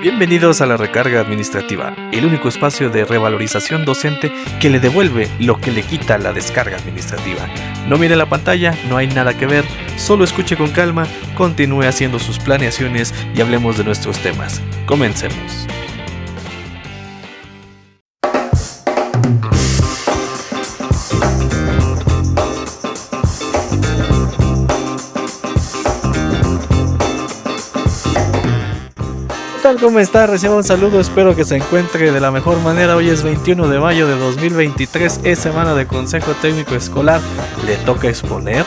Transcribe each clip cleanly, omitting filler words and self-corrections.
Bienvenidos a la Recarga Administrativa, el único espacio de revalorización docente que le devuelve lo que le quita la descarga administrativa. No mire la pantalla, no hay nada que ver, solo escuche con calma, continúe haciendo sus planeaciones y hablemos de nuestros temas. Comencemos. ¿Cómo está? Reciba un saludo, espero que se encuentre de la mejor manera. Hoy es 21 de mayo de 2023, es semana de Consejo Técnico Escolar, le toca exponer,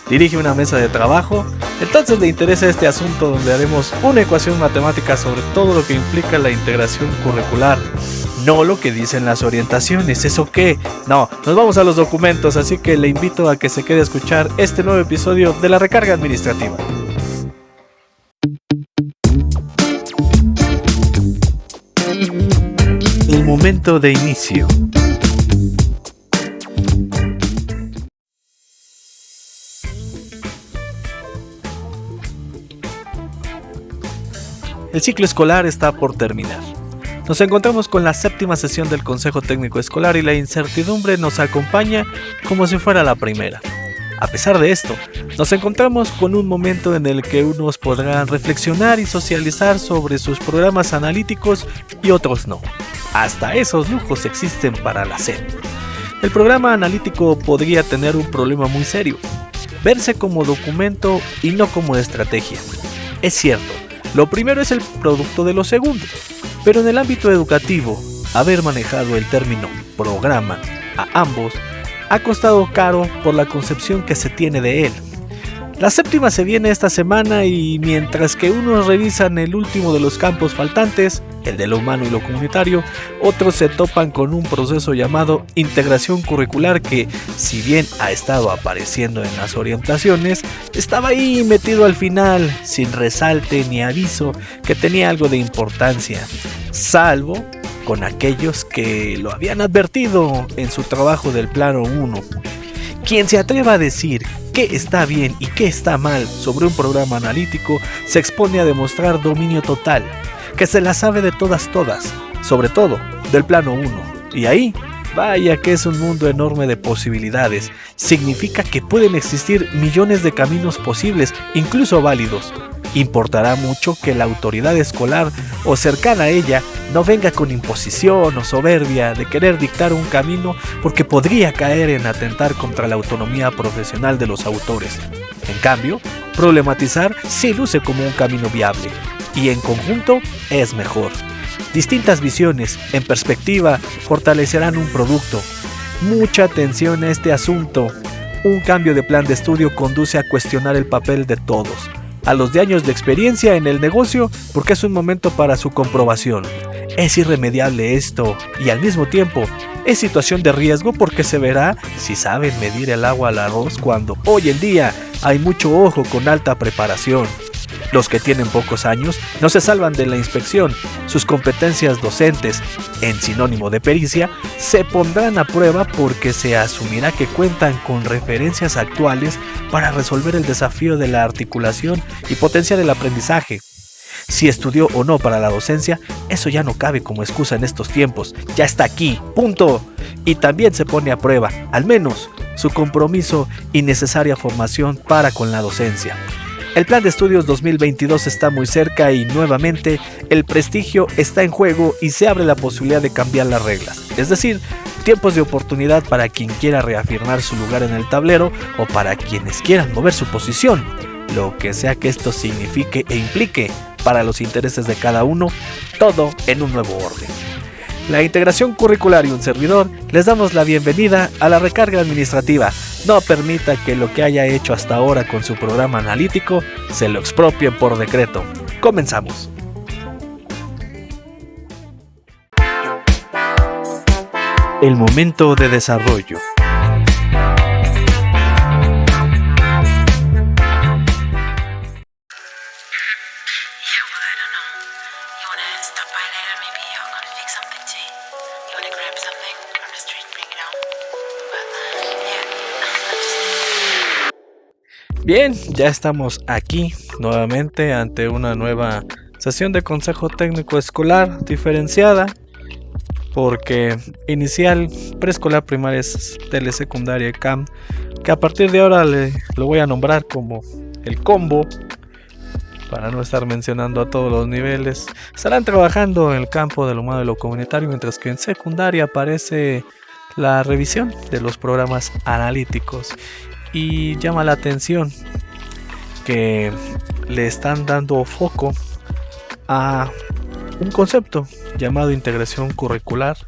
dirige una mesa de trabajo, entonces le interesa este asunto donde haremos una ecuación matemática sobre todo lo que implica la integración curricular. No lo que dicen las orientaciones, ¿eso qué? No, nos vamos a los documentos, así que le invito a que se quede a escuchar este nuevo episodio de la Recarga Administrativa. El momento de inicio. El ciclo escolar está por terminar. Nos encontramos con la séptima sesión del Consejo Técnico Escolar y la incertidumbre nos acompaña como si fuera la primera. A pesar de esto, nos encontramos con un momento en el que unos podrán reflexionar y socializar sobre sus programas analíticos y otros no. Hasta esos lujos existen para la SEP. El programa analítico podría tener un problema muy serio: verse como documento y no como estrategia. Es cierto, lo primero es el producto de lo segundo, pero en el ámbito educativo, haber manejado el término programa a ambos ha costado caro por la concepción que se tiene de él. La séptima se viene esta semana y mientras que unos revisan el último de los campos faltantes, el de lo humano y lo comunitario, otros se topan con un proceso llamado integración curricular que, si bien ha estado apareciendo en las orientaciones, estaba ahí metido al final, sin resalte ni aviso que tenía algo de importancia, salvo con aquellos que lo habían advertido en su trabajo del plano 1. Quien se atreva a decir qué está bien y qué está mal sobre un programa analítico se expone a demostrar dominio total, que se la sabe de todas, sobre todo del plano 1. Y ahí, vaya que es un mundo enorme de posibilidades. Significa que pueden existir millones de caminos posibles, incluso válidos. Importará mucho que la autoridad escolar o cercana a ella no venga con imposición o soberbia de querer dictar un camino, porque podría caer en atentar contra la autonomía profesional de los autores. En cambio, problematizar sí luce como un camino viable, y en conjunto es mejor. Distintas visiones, en perspectiva, fortalecerán un producto. Mucha atención a este asunto. Un cambio de plan de estudio conduce a cuestionar el papel de todos, a los de años de experiencia en el negocio, porque es un momento para su comprobación. Es irremediable esto y al mismo tiempo es situación de riesgo, porque se verá si saben medir el agua al arroz cuando hoy en día hay mucho ojo con alta preparación. Los que tienen pocos años no se salvan de la inspección. Sus competencias docentes, en sinónimo de pericia, se pondrán a prueba porque se asumirá que cuentan con referencias actuales para resolver el desafío de la articulación y potenciar el aprendizaje. Si estudió o no para la docencia, eso ya no cabe como excusa en estos tiempos. Ya está aquí, punto. Y también se pone a prueba, al menos, su compromiso y necesaria formación para con la docencia. El plan de estudios 2022 está muy cerca y nuevamente el prestigio está en juego y se abre la posibilidad de cambiar las reglas. Es decir, tiempos de oportunidad para quien quiera reafirmar su lugar en el tablero o para quienes quieran mover su posición, lo que sea que esto signifique e implique para los intereses de cada uno, todo en un nuevo orden. La integración curricular y un servidor les damos la bienvenida a la Recarga Administrativa. No permita que lo que haya hecho hasta ahora con su programa analítico se lo expropien por decreto. Comenzamos. El momento de desarrollo. Bien, ya estamos aquí nuevamente ante una nueva Sesión de consejo técnico escolar diferenciada, porque inicial, preescolar, primaria, telesecundaria, CAM, que a partir de ahora lo voy a nombrar como el combo, para no estar mencionando a todos los niveles. Estarán trabajando en el campo de lo humano y lo comunitario, mientras que en secundaria aparece la revisión de los programas analíticos. Y llama la atención que le están dando foco a un concepto llamado integración curricular.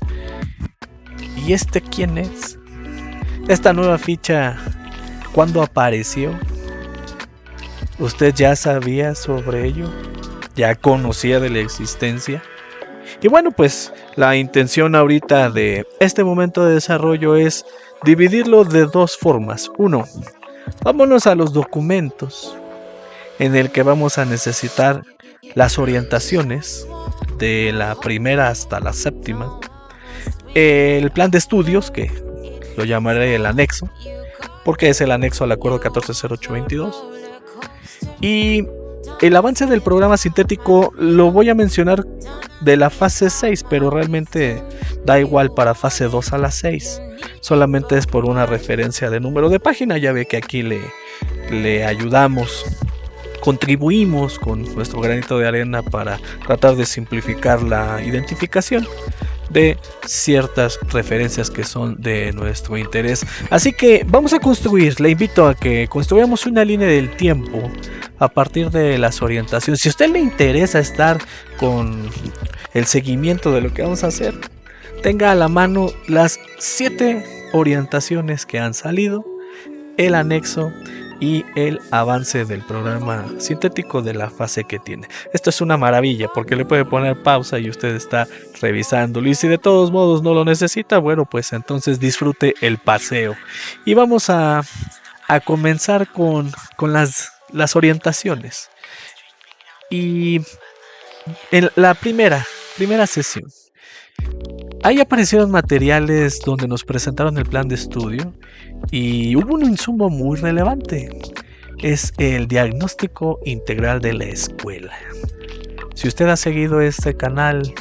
¿Y quién es? Esta nueva ficha, ¿cuándo apareció? ¿Usted ya sabía sobre ello? ¿Ya conocía de la existencia? Y bueno, pues la intención ahorita de este momento de desarrollo es dividirlo de dos formas. Uno, vámonos a los documentos, en el que vamos a necesitar las orientaciones de la primera hasta la séptima, el plan de estudios, que lo llamaré el anexo, porque es el anexo al acuerdo 140822, y el avance del programa sintético lo voy a mencionar de la fase 6, pero realmente da igual para fase 2 a la 6. Solamente es por una referencia de número de página. Ya ve que aquí le ayudamos, contribuimos con nuestro granito de arena para tratar de simplificar la identificación de ciertas referencias que son de nuestro interés. Así que vamos a construir, le invito a que construyamos una línea del tiempo a partir de las orientaciones. Si a usted le interesa estar con el seguimiento de lo que vamos a hacer, tenga a la mano las 7 orientaciones que han salido, el anexo y el avance del programa sintético de la fase que tiene. Esto es una maravilla porque le puede poner pausa y usted está revisándolo, y si de todos modos no lo necesita, bueno, pues entonces disfrute el paseo. Y vamos a comenzar con las orientaciones. Y en la primera sesión, ahí aparecieron materiales donde nos presentaron el plan de estudio, y hubo un insumo muy relevante. Es el diagnóstico integral de la escuela. Si usted ha seguido este canal,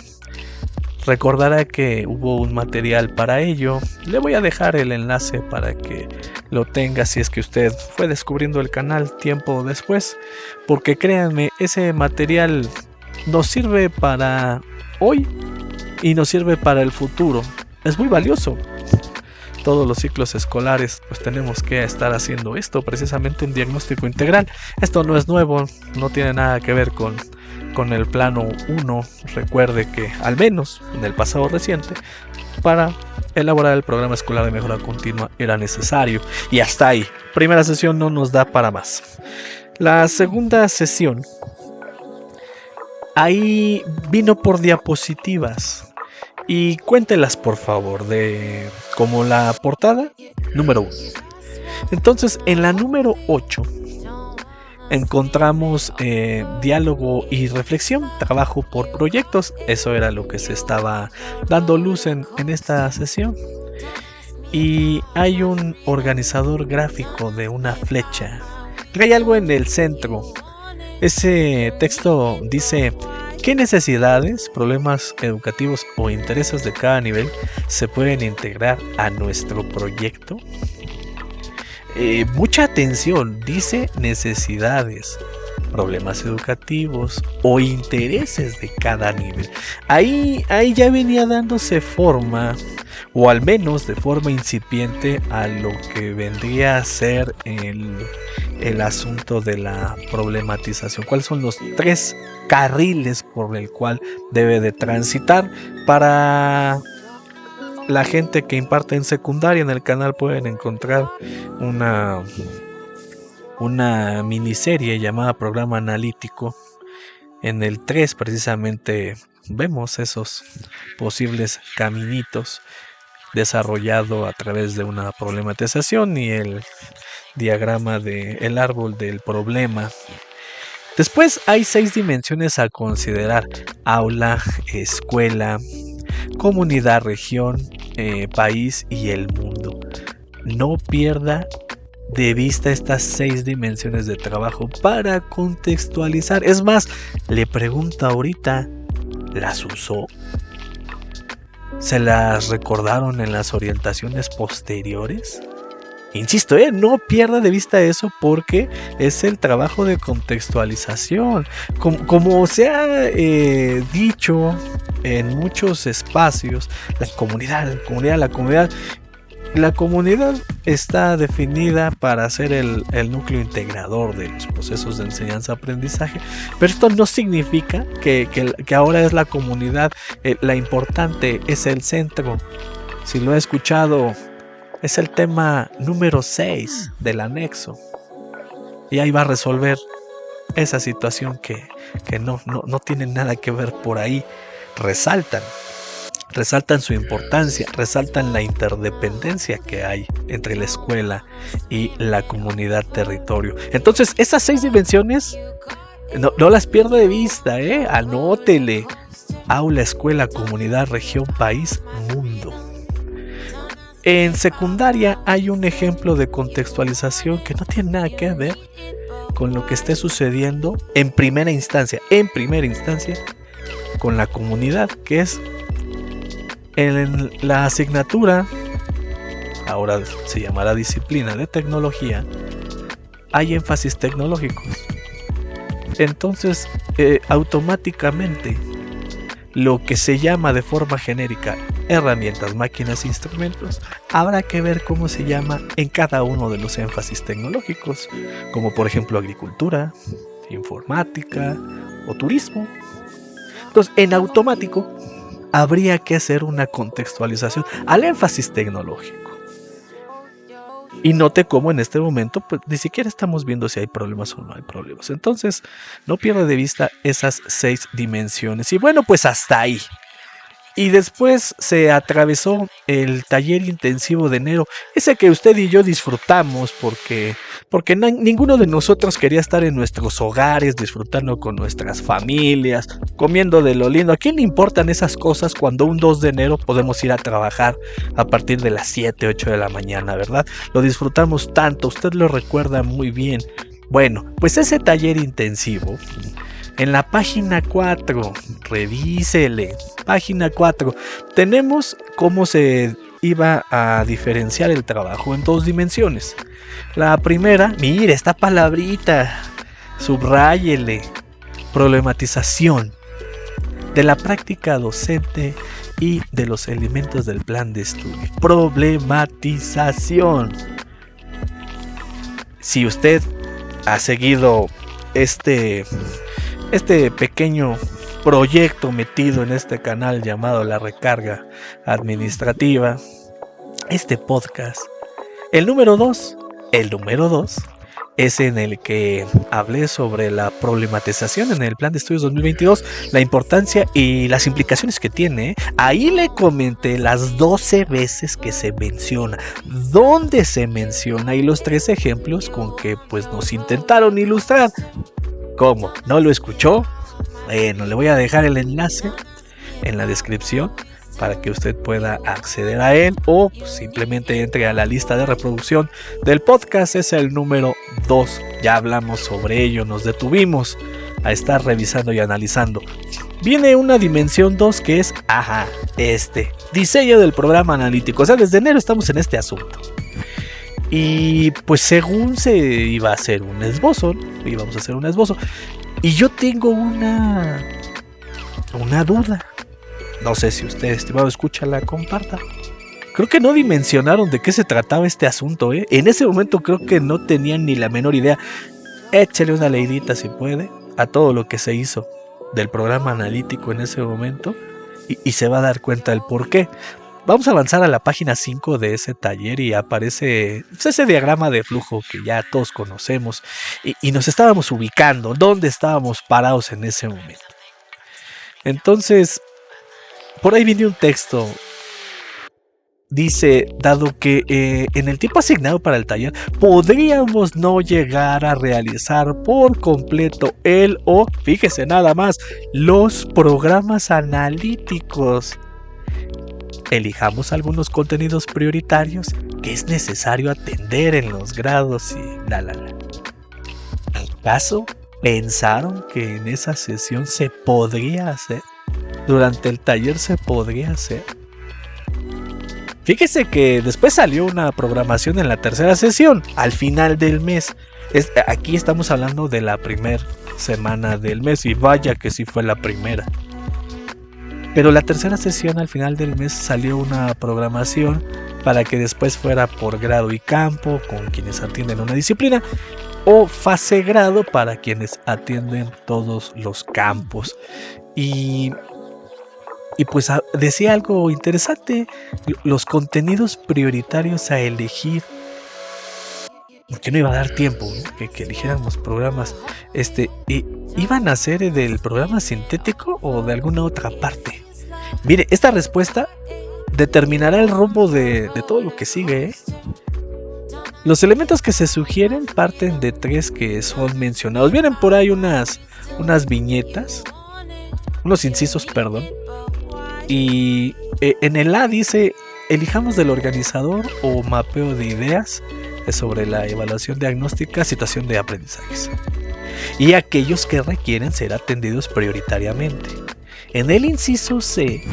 recordará que hubo un material para ello. Le voy a dejar el enlace para que lo tenga si es que usted fue descubriendo el canal tiempo después, porque créanme, ese material nos sirve para hoy y nos sirve para el futuro. Es muy valioso. Todos los ciclos escolares pues tenemos que estar haciendo esto, precisamente un diagnóstico integral. Esto no es nuevo, no tiene nada que ver con el plano 1. Recuerde que al menos en el pasado reciente, para elaborar el programa escolar de mejora continua era necesario, y hasta ahí. Primera sesión no nos da para más. La segunda sesión, ahí vino por diapositivas. Y cuéntelas por favor, como la portada número 1. Entonces, en la número 8 encontramos diálogo y reflexión, trabajo por proyectos. Eso era lo que se estaba dando luz en esta sesión. Y hay un organizador gráfico de una flecha. Hay algo en el centro. Ese texto dice: ¿qué necesidades, problemas educativos o intereses de cada nivel se pueden integrar a nuestro proyecto? Mucha atención, dice necesidades, problemas educativos o intereses de cada nivel. Ahí ya venía dándose forma, o al menos de forma incipiente, a lo que vendría a ser el asunto de la problematización. ¿Cuáles son los 3 carriles por el cual debe de transitar? Para la gente que imparte en secundaria, en el canal pueden encontrar una miniserie llamada Programa Analítico. En el 3 precisamente vemos esos posibles caminitos desarrollado a través de una problematización y el diagrama del árbol del problema. Después hay 6 dimensiones a considerar: aula, escuela, comunidad, región, país y el mundo. No pierda de vista estas 6 dimensiones de trabajo para contextualizar. Es más, le pregunto ahorita, ¿las usó? ¿Se las recordaron en las orientaciones posteriores? Insisto, no pierda de vista eso porque es el trabajo de contextualización. Como se ha dicho en muchos espacios, la comunidad está definida para ser el núcleo integrador de los procesos de enseñanza-aprendizaje, pero esto no significa que ahora es la comunidad la importante, es el centro. Si lo he escuchado, es el tema número 6 del anexo. Y ahí va a resolver esa situación que no tiene nada que ver por ahí. Resaltan su importancia, resaltan la interdependencia que hay entre la escuela y la comunidad territorio. Entonces, esas 6 dimensiones no las pierda de vista, anótele. Aula, escuela, comunidad, región, país, mundo. En secundaria hay un ejemplo de contextualización que no tiene nada que ver con lo que esté sucediendo en primera instancia, con la comunidad, que es en la asignatura, ahora se llamará disciplina de tecnología, hay énfasis tecnológicos. Entonces, automáticamente, lo que se llama de forma genérica herramientas, máquinas, instrumentos, habrá que ver cómo se llama en cada uno de los énfasis tecnológicos, como por ejemplo agricultura, informática o turismo. Entonces, en automático, habría que hacer una contextualización al énfasis tecnológico. Y note cómo en este momento pues, ni siquiera estamos viendo si hay problemas o no hay problemas. Entonces, no pierda de vista esas 6 dimensiones. Y bueno, pues hasta ahí. Y después se atravesó el taller intensivo de enero, ese que usted y yo disfrutamos porque ninguno de nosotros quería estar en nuestros hogares, disfrutando con nuestras familias, comiendo de lo lindo. ¿A quién le importan esas cosas cuando un 2 de enero podemos ir a trabajar a partir de las 7, 8 de la mañana, verdad? Lo disfrutamos tanto, usted lo recuerda muy bien. Bueno, pues ese taller intensivo, en la página 4, revísele, página 4, tenemos cómo se iba a diferenciar el trabajo en 2 dimensiones. La primera, mire esta palabrita, subráyele, problematización de la práctica docente y de los elementos del plan de estudio. Problematización. Si usted ha seguido este pequeño proyecto metido en este canal llamado La Recarga Administrativa, este podcast, el número 2 es en el que hablé sobre la problematización en el plan de estudios 2022, la importancia y las implicaciones que tiene. Ahí le comenté las 12 veces que se menciona, dónde se menciona y los 3 ejemplos con que pues nos intentaron ilustrar. ¿Cómo? ¿No lo escuchó? Bueno, le voy a dejar el enlace en la descripción para que usted pueda acceder a él o simplemente entre a la lista de reproducción del podcast. Es el número 2. Ya hablamos sobre ello, nos detuvimos a estar revisando y analizando. Viene una dimensión 2 que es, diseño del programa analítico. O sea, desde enero estamos en este asunto. Y pues según se iba a hacer un esbozo, íbamos a hacer un esbozo. Y yo tengo una duda. No sé si usted, estimado escucha, la comparta. Creo que no dimensionaron de qué se trataba este asunto, ¿eh? En ese momento creo que no tenían ni la menor idea. Échele una leidita si puede a todo lo que se hizo del programa analítico en ese momento y se va a dar cuenta del por qué. Vamos a avanzar a la página 5 de ese taller y aparece ese diagrama de flujo que ya todos conocemos y nos estábamos ubicando, dónde estábamos parados en ese momento. Entonces, por ahí viene un texto. Dice, dado que en el tiempo asignado para el taller podríamos no llegar a realizar por completo fíjese nada más, los programas analíticos. elijamos algunos contenidos prioritarios que es necesario atender en los grados y ¿Acaso pensaron que en esa sesión se podría hacer? Durante el taller se podría hacer. Fíjese que después salió una programación en la tercera sesión, al final del mes. Aquí estamos hablando de la primera semana del mes, y vaya que sí fue la primera. Pero la tercera sesión, al final del mes, salió una programación para que después fuera por grado y campo, con quienes atienden una disciplina, o fase grado para quienes atienden todos los campos. Y pues decía algo interesante, los contenidos prioritarios a elegir, porque no iba a dar tiempo, ¿no? que eligiéramos programas, ¿iban a ser del programa sintético o de alguna otra parte? Mire, esta respuesta determinará el rumbo de todo lo que sigue, ¿eh? Los elementos que se sugieren parten de 3 que son mencionados. Vienen por ahí unas viñetas, unos incisos, perdón. Y en el A dice, elijamos del organizador o mapeo de ideas sobre la evaluación diagnóstica, situación de aprendizajes, y aquellos que requieren ser atendidos prioritariamente. En el inciso C,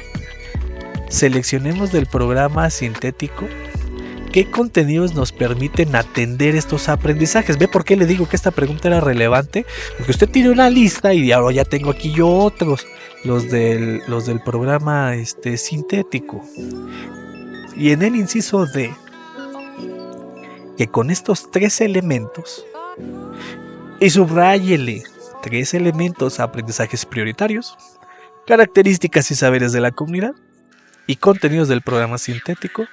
seleccionemos del programa sintético qué contenidos nos permiten atender estos aprendizajes. ¿Ve por qué le digo que esta pregunta era relevante? Porque usted tiene una lista y ahora ya tengo aquí yo otros, los del programa sintético. Y en el inciso D, que con estos 3 elementos, y subráyele 3 elementos: aprendizajes prioritarios, características y saberes de la comunidad y contenidos del programa sintético,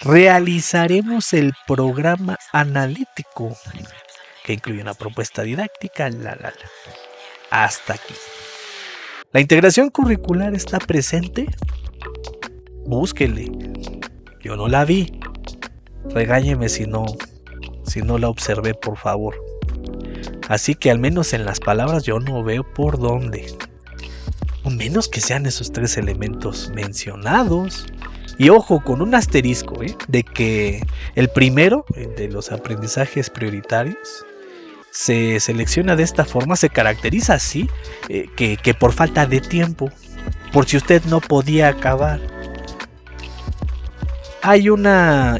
realizaremos el programa analítico, que incluye una propuesta didáctica, Hasta aquí. ¿La integración curricular está presente? Búsquele. Yo no la vi. Regáñeme si no la observé, por favor. Así que al menos en las palabras yo no veo por dónde. O menos que sean esos 3 elementos mencionados. Y ojo, con un asterisco, de que el primero, de los aprendizajes prioritarios, se selecciona de esta forma, se caracteriza así, que por falta de tiempo, por si usted no podía acabar. Hay una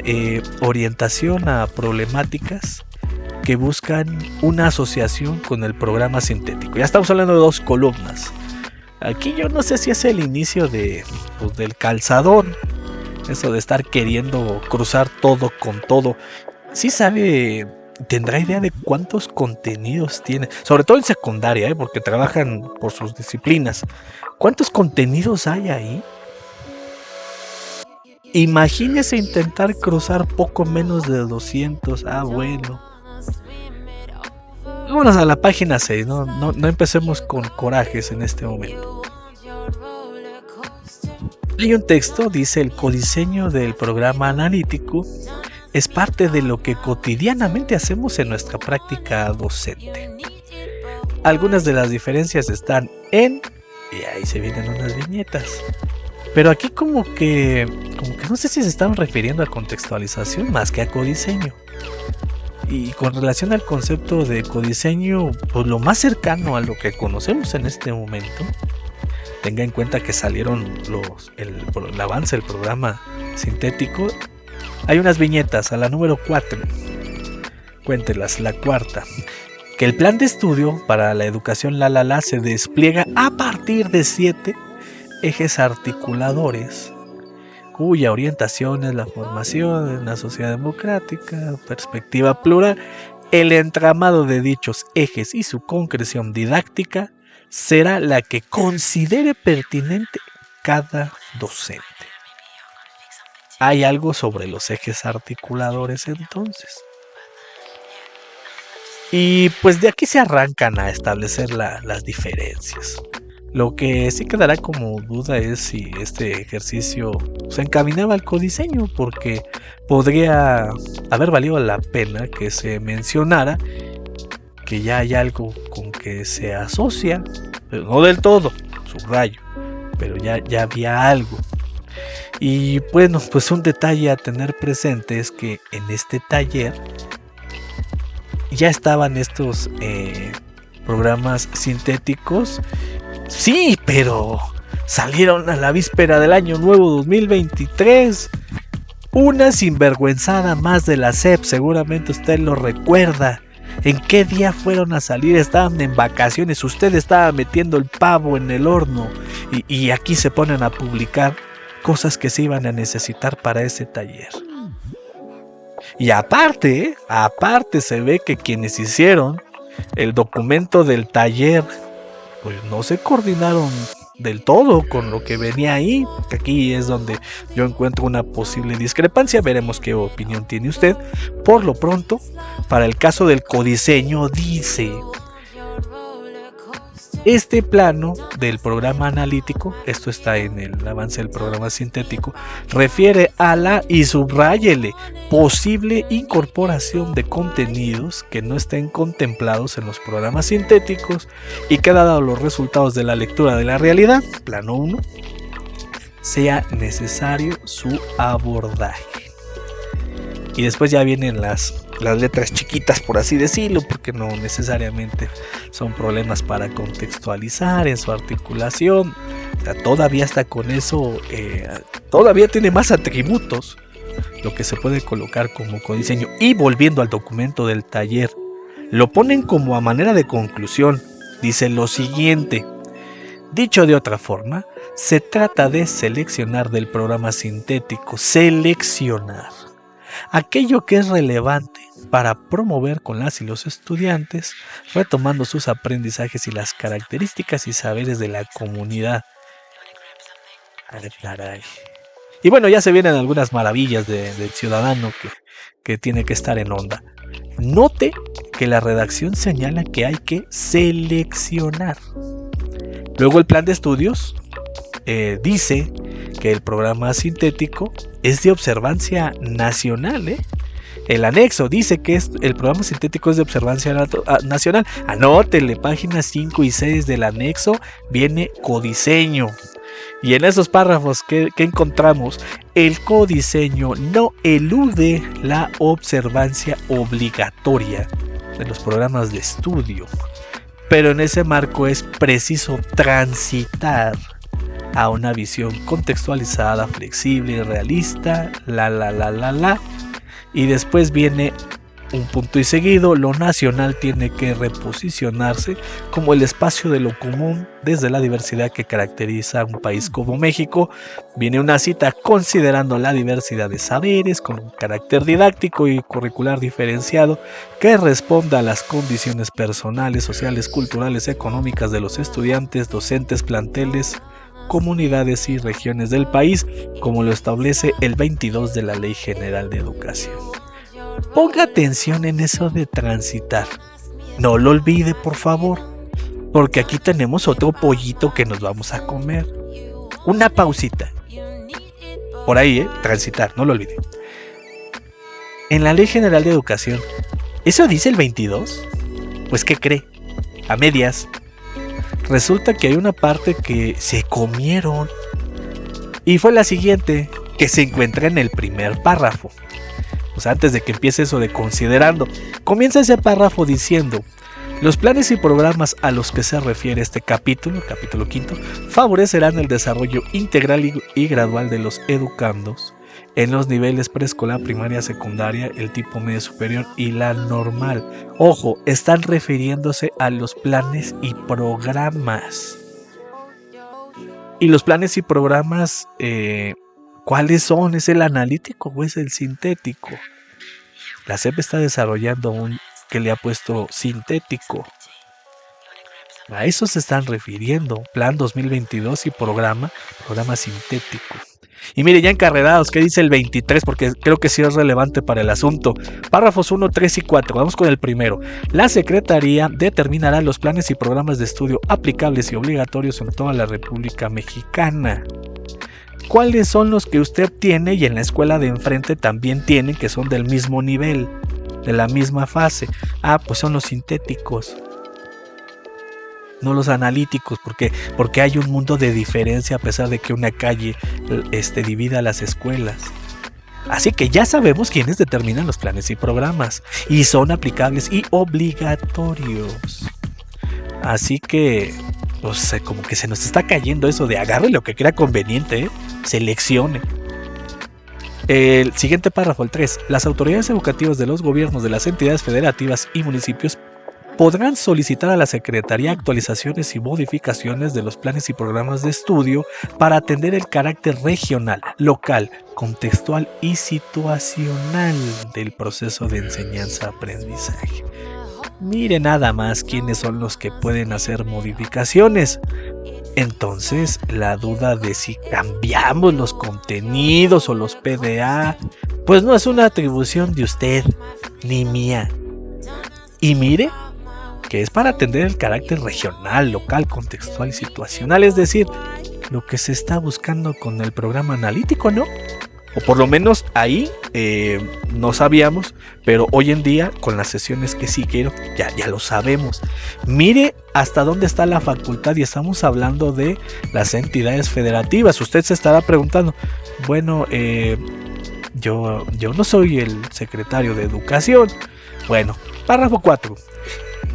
orientación a problemáticas que buscan una asociación con el programa sintético. Ya estamos hablando de 2 columnas. Aquí yo no sé si es el inicio del calzadón. Eso de estar queriendo cruzar todo con todo. Sí sabe, tendrá idea de cuántos contenidos tiene. Sobre todo en secundaria, porque trabajan por sus disciplinas. ¿Cuántos contenidos hay ahí? Imagínese intentar cruzar poco menos de 200. Bueno. Vámonos a la página 6. No empecemos con corajes en este momento. Hay un texto, dice: el codiseño del programa analítico es parte de lo que cotidianamente hacemos en nuestra práctica docente. Algunas de las diferencias están en... y ahí se vienen unas viñetas. Pero aquí como que no sé si se están refiriendo a contextualización más que a codiseño. Y con relación al concepto de codiseño, pues lo más cercano a lo que conocemos en este momento, tenga en cuenta que salieron el avance del programa sintético. Hay unas viñetas a la número 4. Cuéntelas, la 4. Que el plan de estudio para la educación se despliega a partir de 7 ejes articuladores, cuya orientación es la formación en una sociedad democrática, perspectiva plural. El entramado de dichos ejes y su concreción didáctica será la que considere pertinente cada docente. ¿Hay algo sobre los ejes articuladores entonces? Y pues de aquí se arrancan a establecer las diferencias. Lo que sí quedará como duda es si este ejercicio se encaminaba al codiseño, porque podría haber valido la pena que se mencionara que ya hay algo con que se asocia, pero no del todo, subrayo, pero ya había algo. Y bueno, pues un detalle a tener presente es que en este taller ya estaban estos programas sintéticos. Sí, pero salieron a la víspera del año nuevo 2023. Una sinvergüenzada más de la SEP, seguramente usted lo recuerda. ¿En qué día fueron a salir? Estaban en vacaciones, usted estaba metiendo el pavo en el horno y aquí se ponen a publicar cosas que se iban a necesitar para ese taller. Y aparte se ve que quienes hicieron el documento del taller pues no se coordinaron del todo con lo que venía ahí. Aquí es donde yo encuentro una posible discrepancia. Veremos qué opinión tiene usted. Por lo pronto, para el caso del codiseño, dice: este plano del programa analítico, esto está en el avance del programa sintético, refiere a la, y subráyele, posible incorporación de contenidos que no estén contemplados en los programas sintéticos y que, dado los resultados de la lectura de la realidad, plano 1, sea necesario su abordaje. Y después ya vienen las letras chiquitas, por así decirlo, porque no necesariamente son problemas para contextualizar en su articulación. O sea, todavía está con eso, todavía tiene más atributos lo que se puede colocar como codiseño. Y volviendo al documento del taller, lo ponen como a manera de conclusión. Dice lo siguiente: dicho de otra forma, se trata de seleccionar del programa sintético, seleccionar aquello que es relevante para promover con las y los estudiantes, retomando sus aprendizajes y las características y saberes de la comunidad. Y bueno, ya se vienen algunas maravillas del ciudadano que tiene que estar en onda. Note que la redacción señala que hay que seleccionar. Luego el plan de estudios dice que el programa sintético es de observancia nacional. El anexo dice que el programa sintético es de observancia nacional. Anótele, páginas 5 y 6 del anexo viene codiseño. Y en esos párrafos que encontramos, el codiseño no elude la observancia obligatoria de los programas de estudio. Pero en ese marco es preciso transitar a una visión contextualizada, flexible y realista, y después viene un punto y seguido. Lo nacional tiene que reposicionarse como el espacio de lo común desde la diversidad que caracteriza a un país como México. Viene una cita: considerando la diversidad de saberes con un carácter didáctico y curricular diferenciado que responda a las condiciones personales, sociales, culturales, económicas de los estudiantes, docentes, planteles, comunidades y regiones del país, como lo establece el 22 de la Ley General de Educación. Ponga atención en eso de transitar. No lo olvide, por favor, porque aquí tenemos otro pollito que nos vamos a comer. Una pausita. Por ahí, transitar, no lo olvide. En la Ley General de Educación, ¿eso dice el 22? Pues, ¿qué cree? A medias. Resulta que hay una parte que se comieron y fue la siguiente, que se encuentra en el primer párrafo. Pues antes de que empiece eso de considerando, comienza ese párrafo diciendo: los planes y programas a los que se refiere este capítulo 5, favorecerán el desarrollo integral y gradual de los educandos en los niveles preescolar, primaria, secundaria, el tipo medio superior y la normal. Ojo, están refiriéndose a los planes y programas. Y los planes y programas, ¿cuáles son? ¿Es el analítico o es el sintético? La SEP está desarrollando un que le ha puesto sintético. A eso se están refiriendo. Plan 2022 y programa sintético. Y mire, ya encarrerados, ¿qué dice el 23? Porque creo que sí es relevante para el asunto. Párrafos 1, 3 y 4. Vamos con el primero. La Secretaría determinará los planes y programas de estudio aplicables y obligatorios en toda la República Mexicana. ¿Cuáles son los que usted tiene y en la escuela de enfrente también tienen, que son del mismo nivel, de la misma fase? Pues son los sintéticos. no los analíticos, porque hay un mundo de diferencia a pesar de que una calle divida las escuelas. Así que ya sabemos quiénes determinan los planes y programas, y son aplicables y obligatorios. Así que, pues como que se nos está cayendo eso de agarre lo que crea conveniente, seleccione. El siguiente párrafo, el 3. Las autoridades educativas de los gobiernos de las entidades federativas y municipios podrán solicitar a la Secretaría actualizaciones y modificaciones de los planes y programas de estudio para atender el carácter regional, local, contextual y situacional del proceso de enseñanza-aprendizaje. Mire nada más quiénes son los que pueden hacer modificaciones. Entonces, la duda de si cambiamos los contenidos o los PDA, pues no es una atribución de usted ni mía. Y mire que es para atender el carácter regional, local, contextual y situacional, es decir, lo que se está buscando con el programa analítico, ¿no? O por lo menos ahí no sabíamos, pero hoy en día con las sesiones que sí quiero, ya lo sabemos. Mire hasta dónde está la facultad y estamos hablando de las entidades federativas. Usted se estará preguntando, bueno, yo no soy el secretario de Educación. Bueno, párrafo 4.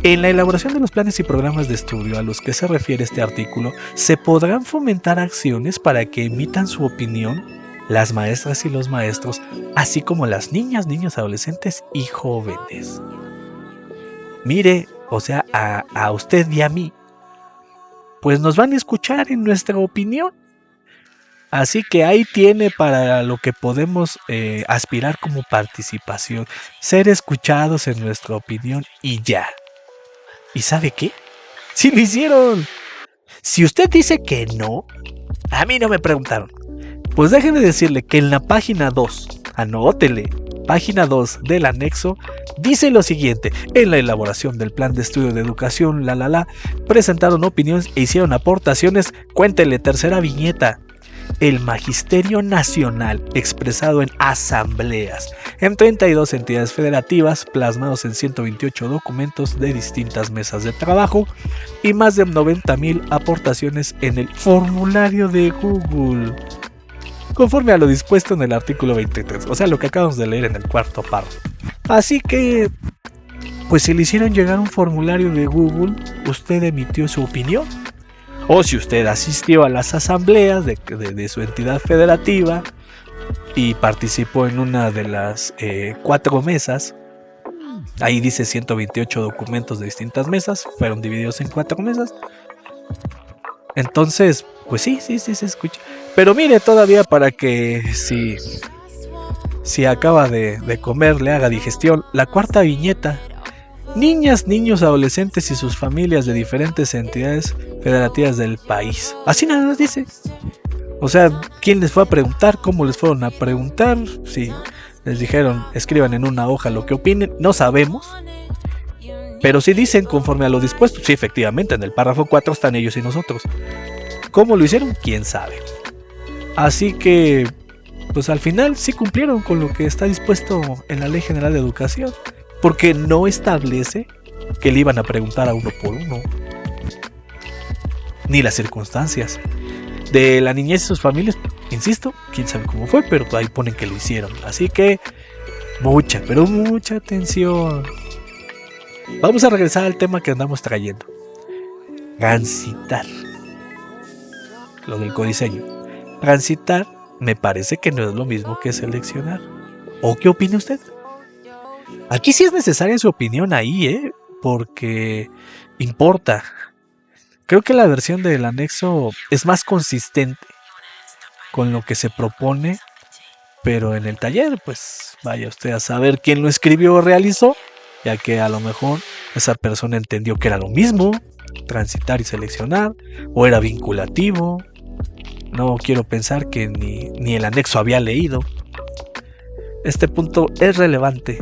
En la elaboración de los planes y programas de estudio a los que se refiere este artículo, se podrán fomentar acciones para que emitan su opinión las maestras y los maestros, así como las niñas, niños, adolescentes y jóvenes. Mire, o sea, a usted y a mí, pues nos van a escuchar en nuestra opinión. Así que ahí tiene para lo que podemos aspirar como participación, ser escuchados en nuestra opinión y ya. ¿Y sabe qué? ¡Sí lo hicieron! Si usted dice que no, a mí no me preguntaron. Pues déjeme decirle que en la página 2, anótele, página 2 del anexo, dice lo siguiente: en la elaboración del plan de estudio de educación, presentaron opiniones e hicieron aportaciones, cuéntele, tercera viñeta. El Magisterio Nacional, expresado en asambleas en 32 entidades federativas, plasmados en 128 documentos de distintas mesas de trabajo y más de 90,000 aportaciones en el formulario de Google, conforme a lo dispuesto en el artículo 23, o sea, lo que acabamos de leer en el cuarto párrafo. Así que, pues si le hicieron llegar un formulario de Google, usted emitió su opinión. O si usted asistió a las asambleas de su entidad federativa y participó en una de las 4 mesas, ahí dice 128 documentos de distintas mesas, fueron divididos en 4 mesas. Entonces, pues sí se escucha. Pero mire, todavía para que si acaba de comer le haga digestión, la cuarta viñeta: niñas, niños, adolescentes y sus familias de diferentes entidades federativas del país. Así nada más dice. O sea, ¿quién les fue a preguntar? ¿Cómo les fueron a preguntar? Si les dijeron, escriban en una hoja lo que opinen, no sabemos. Pero si dicen conforme a lo dispuesto, sí, efectivamente, en el párrafo 4 están ellos y nosotros. ¿Cómo lo hicieron? ¿Quién sabe? Así que, pues al final sí cumplieron con lo que está dispuesto en la Ley General de Educación, porque no establece que le iban a preguntar a uno por uno, ni las circunstancias de la niñez y sus familias. Insisto, quién sabe cómo fue, pero ahí ponen que lo hicieron. Así que mucha atención. Vamos a regresar al tema que andamos trayendo: transitar, lo del codiseño. Transitar me parece que no es lo mismo que seleccionar. ¿O qué opina usted? Aquí sí es necesaria su opinión ahí, porque importa. Creo que la versión del anexo es más consistente con lo que se propone, pero en el taller, pues vaya usted a saber quién lo escribió o realizó, ya que a lo mejor esa persona entendió que era lo mismo, transitar y seleccionar, o era vinculativo. No quiero pensar que ni el anexo había leído. Este punto es relevante.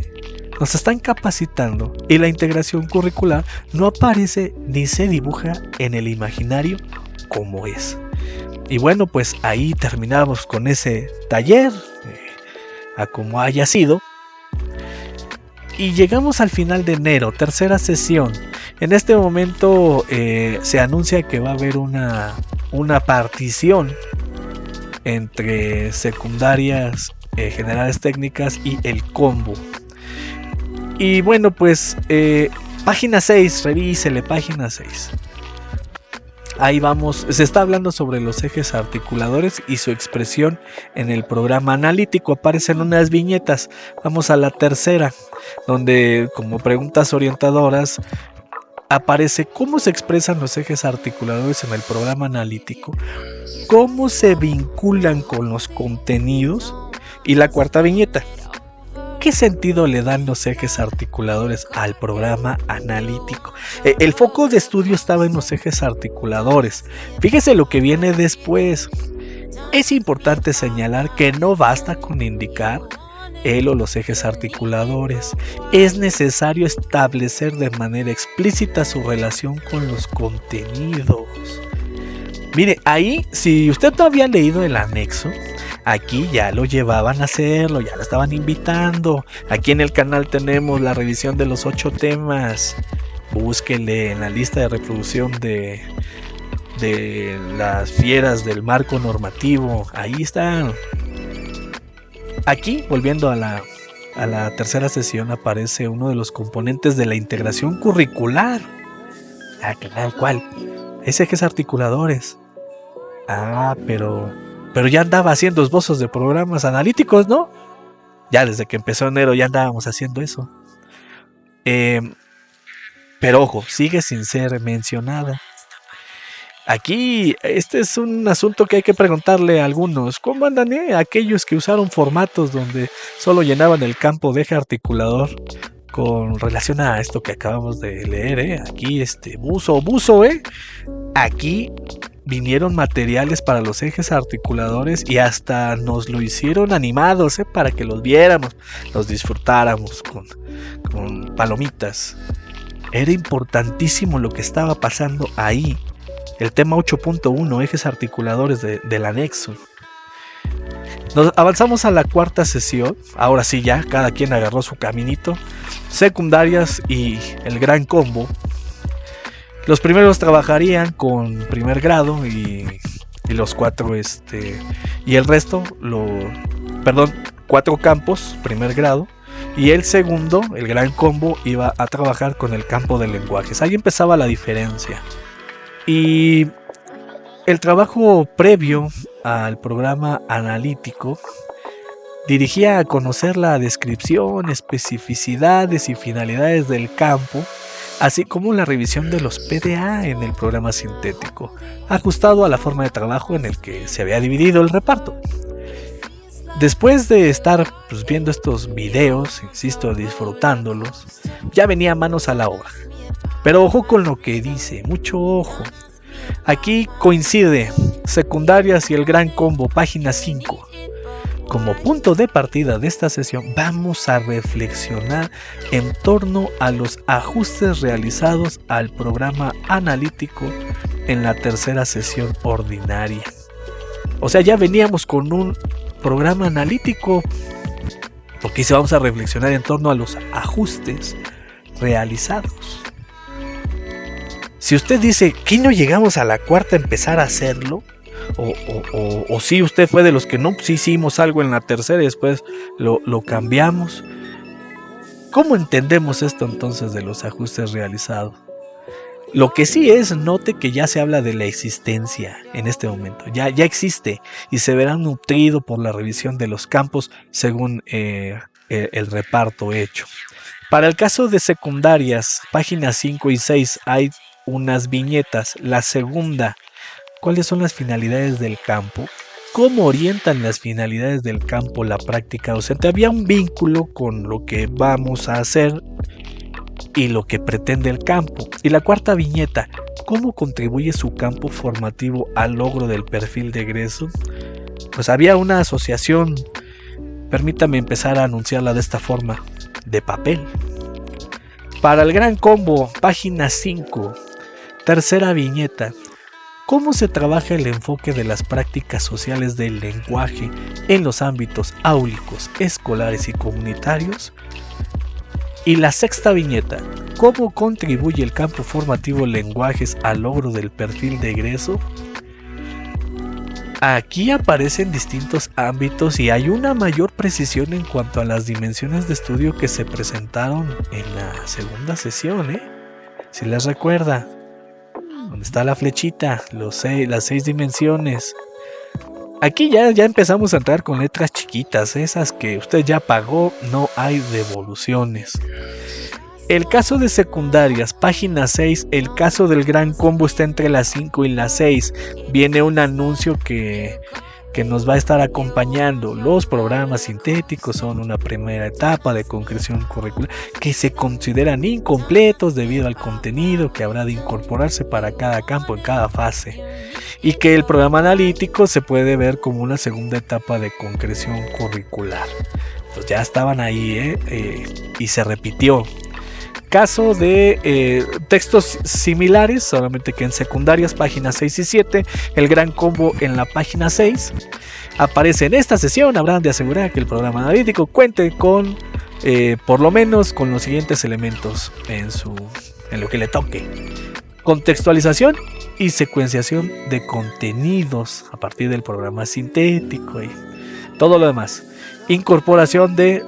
Nos están capacitando y la integración curricular no aparece ni se dibuja en el imaginario como es. Y bueno, pues ahí terminamos con ese taller, a como haya sido. Y llegamos al final de enero, tercera sesión. En este momento se anuncia que va a haber una partición entre secundarias, generales técnicas y el combo. Y bueno, pues página 6, revísele página 6. Ahí vamos, se está hablando sobre los ejes articuladores y su expresión en el programa analítico. Aparecen unas viñetas. Vamos a la tercera, donde como preguntas orientadoras aparece cómo se expresan los ejes articuladores en el programa analítico, cómo se vinculan con los contenidos, y la cuarta viñeta, ¿qué sentido le dan los ejes articuladores al programa analítico? El foco de estudio estaba en los ejes articuladores. Fíjese lo que viene después. Es importante señalar que no basta con indicar el o los ejes articuladores. Es necesario establecer de manera explícita su relación con los contenidos. Mire, ahí, si usted no había leído el anexo, aquí ya lo llevaban a hacerlo, ya lo estaban invitando. Aquí en el canal tenemos la revisión de los 8 temas. Búsquele en la lista de reproducción de las fieras del marco normativo. Ahí están. Aquí, volviendo a la tercera sesión, aparece uno de los componentes de la integración curricular. Claro, ¿cuál? Es ejes articuladores. Pero ya andaba haciendo esbozos de programas analíticos, ¿no? Ya desde que empezó enero ya andábamos haciendo eso. Pero ojo, sigue sin ser mencionada. Aquí, este es un asunto que hay que preguntarle a algunos. ¿Cómo andan, aquellos que usaron formatos donde solo llenaban el campo de eje articulador con relación a esto que acabamos de leer, Aquí, buzo, Aquí vinieron materiales para los ejes articuladores y hasta nos lo hicieron animados, para que los viéramos, los disfrutáramos con palomitas. Era importantísimo lo que estaba pasando ahí. El tema 8.1, ejes articuladores del anexo. Nos avanzamos a la cuarta sesión. Ahora sí, ya cada quien agarró su caminito. Secundarias y el gran combo. Los primeros trabajarían con primer grado y los 4 y el resto 4 campos, primer grado, y el segundo, el gran combo, iba a trabajar con el campo de lenguajes. Ahí empezaba la diferencia. Y el trabajo previo al programa analítico dirigía a conocer la descripción, especificidades y finalidades del campo, así como la revisión de los PDA en el programa sintético, ajustado a la forma de trabajo en el que se había dividido el reparto. Después de estar viendo estos videos, insisto, disfrutándolos, ya venía manos a la obra. Pero ojo con lo que dice, mucho ojo. Aquí coincide secundarias y el gran combo, página 5. Como punto de partida de esta sesión, vamos a reflexionar en torno a los ajustes realizados al programa analítico en la tercera sesión ordinaria. O sea, ya veníamos con un programa analítico, porque sí vamos a reflexionar en torno a los ajustes realizados. Si usted dice que no llegamos a la cuarta a empezar a hacerlo, o si usted fue de los que no, sí hicimos algo en la tercera y después lo cambiamos, ¿cómo entendemos esto entonces de los ajustes realizados? Lo que sí es, note que ya se habla de la existencia en este momento, ya existe y se verá nutrido por la revisión de los campos según el reparto hecho. Para el caso de secundarias, páginas 5 y 6 hay unas viñetas. La segunda, ¿cuáles son las finalidades del campo? ¿Cómo orientan las finalidades del campo la práctica docente? Había un vínculo con lo que vamos a hacer y lo que pretende el campo. Y la cuarta viñeta, ¿cómo contribuye su campo formativo al logro del perfil de egreso? Pues había una asociación, permítame empezar a anunciarla de esta forma, de papel. Para el gran combo, página 5, tercera viñeta, ¿cómo se trabaja el enfoque de las prácticas sociales del lenguaje en los ámbitos áulicos, escolares y comunitarios? Y la sexta viñeta, ¿cómo contribuye el campo formativo lenguajes al logro del perfil de egreso? Aquí aparecen distintos ámbitos y hay una mayor precisión en cuanto a las dimensiones de estudio que se presentaron en la segunda sesión, Si les recuerda, donde está la flechita, las 6 dimensiones. Aquí ya empezamos a entrar con letras chiquitas, esas que usted ya pagó, no hay devoluciones. El caso de secundarias, página 6, el caso del gran combo está entre las 5 y las 6. Viene un anuncio que nos va a estar acompañando. Los programas sintéticos son una primera etapa de concreción curricular que se consideran incompletos debido al contenido que habrá de incorporarse para cada campo en cada fase. Y que el programa analítico se puede ver como una segunda etapa de concreción curricular. Pues ya estaban ahí, y se repitió. Caso de textos similares, solamente que en secundarias, páginas 6 y 7, el gran combo en la página 6. Aparece en esta sesión, habrán de asegurar que el programa analítico cuente con, por lo menos, con los siguientes elementos en lo que le toque. Contextualización y secuenciación de contenidos a partir del programa sintético y todo lo demás. Incorporación de,